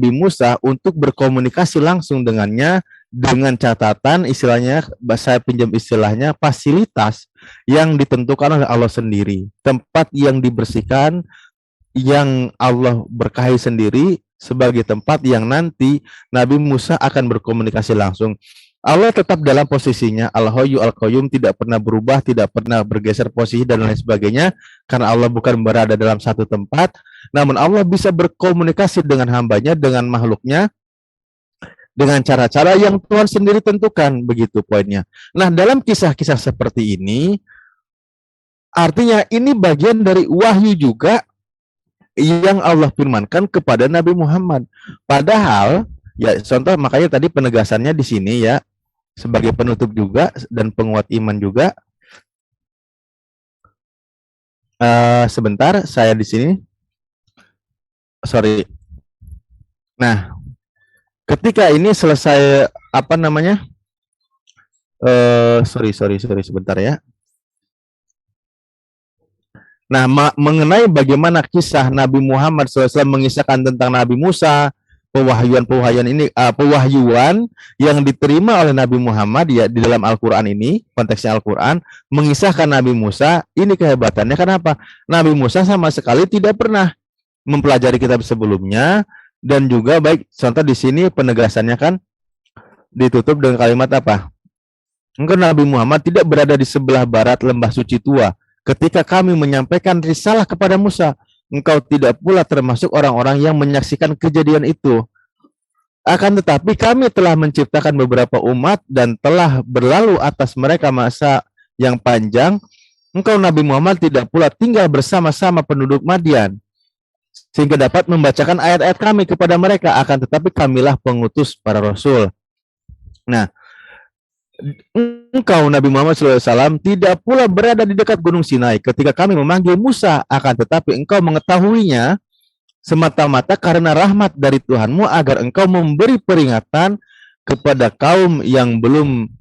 Musa untuk berkomunikasi langsung dengannya dengan catatan istilahnya, saya pinjam istilahnya, fasilitas yang ditentukan oleh Allah sendiri, tempat yang dibersihkan yang Allah berkahi sendiri sebagai tempat yang nanti Nabi Musa akan berkomunikasi langsung. Allah tetap dalam posisinya Al-Hayyu Al-Qayyum, tidak pernah berubah, tidak pernah bergeser posisi dan lain sebagainya, karena Allah bukan berada dalam satu tempat. Namun Allah bisa berkomunikasi dengan hambanya, dengan makhluknya, dengan cara-cara yang Tuhan sendiri tentukan, begitu poinnya. Nah, dalam kisah-kisah seperti ini, artinya ini bagian dari wahyu juga yang Allah firmankan kepada Nabi Muhammad. Padahal, ya contoh makanya tadi penegasannya di sini ya, sebagai penutup juga dan penguat iman juga. Sebentar, saya di sini. Sorry. Nah, ketika ini selesai sorry sebentar ya. Nah, mengenai bagaimana kisah Nabi Muhammad SAW mengisahkan tentang Nabi Musa, pewahyuan yang diterima oleh Nabi Muhammad ya di dalam Al-Quran ini, konteksnya Al-Quran, mengisahkan Nabi Musa, ini kehebatannya. Kenapa? Nabi Musa sama sekali tidak pernah mempelajari kitab sebelumnya, dan juga baik contoh di sini penegasannya kan ditutup dengan kalimat apa? Engkau Nabi Muhammad tidak berada di sebelah barat lembah suci tua ketika kami menyampaikan risalah kepada Musa. Engkau tidak pula termasuk orang-orang yang menyaksikan kejadian itu. Akan tetapi kami telah menciptakan beberapa umat dan telah berlalu atas mereka masa yang panjang. Engkau Nabi Muhammad tidak pula tinggal bersama-sama penduduk Madian, sehingga dapat membacakan ayat-ayat kami kepada mereka. Akan tetapi kamilah pengutus para rasul. Nah, engkau Nabi Muhammad SAW tidak pula berada di dekat Gunung Sinai ketika kami memanggil Musa, akan tetapi engkau mengetahuinya semata-mata karena rahmat dari Tuhanmu agar engkau memberi peringatan kepada kaum yang belum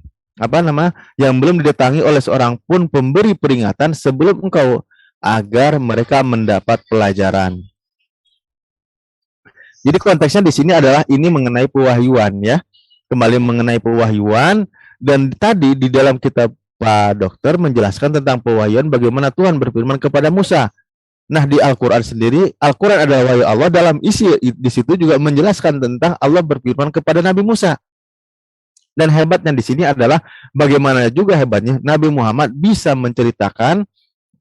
yang belum didatangi oleh seorang pun pemberi peringatan sebelum engkau, agar mereka mendapat pelajaran. Jadi konteksnya di sini adalah ini mengenai pewahyuan ya. Kembali mengenai pewahyuan, dan tadi di dalam kitab Pak Dokter menjelaskan tentang pewahyuan bagaimana Tuhan berfirman kepada Musa. Nah, di Al-Qur'an sendiri, Al-Qur'an adalah wahyu Allah, dalam isi di situ juga menjelaskan tentang Allah berfirman kepada Nabi Musa. Dan hebatnya di sini adalah bagaimana juga hebatnya Nabi Muhammad bisa menceritakan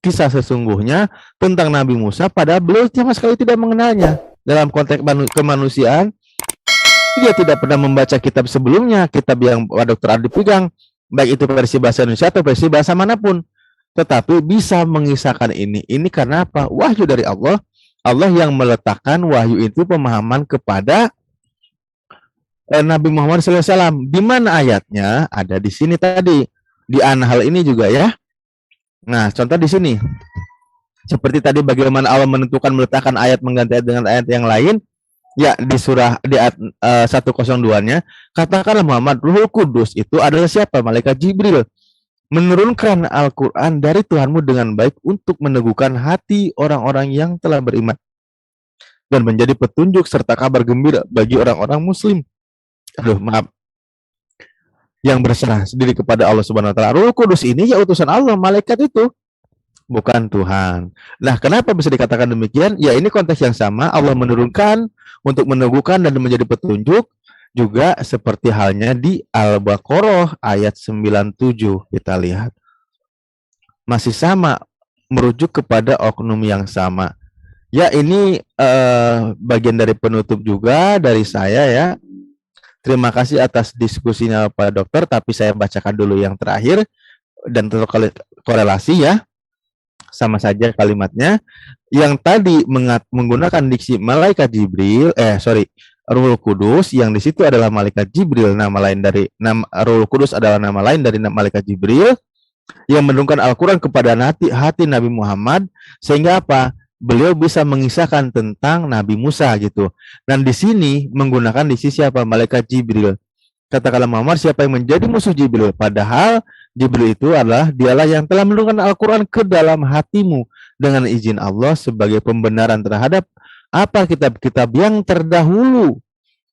kisah sesungguhnya tentang Nabi Musa padahal beliau sama sekali tidak mengenalnya. Dalam konteks kemanusiaan, dia tidak pernah membaca kitab sebelumnya, kitab yang Pak Dr. Adi pegang, baik itu versi bahasa Indonesia atau versi bahasa manapun. Tetapi bisa mengisahkan ini karena apa? Wahyu dari Allah. Allah yang meletakkan wahyu itu pemahaman kepada Nabi Muhammad SAW. Di mana ayatnya? Ada di sini tadi. Di An-Nahl ini juga ya. Nah, contoh di sini. Seperti tadi bagaimana Allah menentukan meletakkan ayat mengganti ayat dengan ayat yang lain. Ya, di surah di ayat 102-nya, katakanlah Muhammad, Ruhul Kudus itu adalah siapa? Malaikat Jibril. Menurunkan Al-Qur'an dari Tuhanmu dengan baik untuk meneguhkan hati orang-orang yang telah beriman dan menjadi petunjuk serta kabar gembira bagi orang-orang muslim. Yang berserah sendiri kepada Allah Subhanahu wa taala. Ruhul Kudus ini ya utusan Allah, malaikat itu, bukan Tuhan. Nah, kenapa bisa dikatakan demikian? Ya, ini konteks yang sama. Allah menurunkan untuk meneguhkan dan menjadi petunjuk, juga seperti halnya di Al-Baqarah ayat 97. Kita lihat. Masih sama, merujuk kepada oknum yang sama. Ya, ini bagian dari penutup juga dari saya ya. Terima kasih atas diskusinya Pak Dokter, tapi saya bacakan dulu yang terakhir dan korelasi ya. Sama saja kalimatnya. Yang tadi menggunakan diksi malaikat Jibril, Ruhul Kudus, yang di situ adalah malaikat Jibril, Ruhul Kudus adalah nama lain dari malaikat Jibril yang menurunkan Al-Qur'an kepada hati Nabi Muhammad, sehingga apa? Beliau bisa mengisahkan tentang Nabi Musa gitu. Dan di sini menggunakan diksi siapa? Malaikat Jibril. Katakanlah Muhammad, siapa yang menjadi musuh Jibril? Padahal Jibril itu adalah dialah yang telah menurunkan Al-Qur'an ke dalam hatimu dengan izin Allah sebagai pembenaran terhadap apa kitab-kitab yang terdahulu.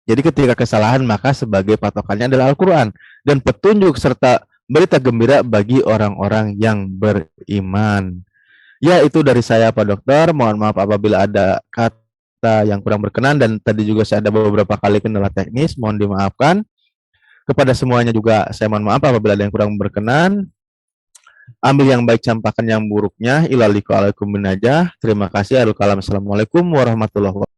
Jadi ketika kesalahan maka sebagai patokannya adalah Al-Qur'an dan petunjuk serta berita gembira bagi orang-orang yang beriman. Ya, itu dari saya Pak Dokter. Mohon maaf apabila ada kata yang kurang berkenan, dan tadi juga saya ada beberapa kali kendala teknis, mohon dimaafkan. Kepada semuanya juga saya mohon maaf apabila ada yang kurang berkenan. Ambil yang baik, campakkan yang buruknya. Ilaliku alaikum binajah. Terima kasih. Assalamualaikum warahmatullahi wabarakatuh.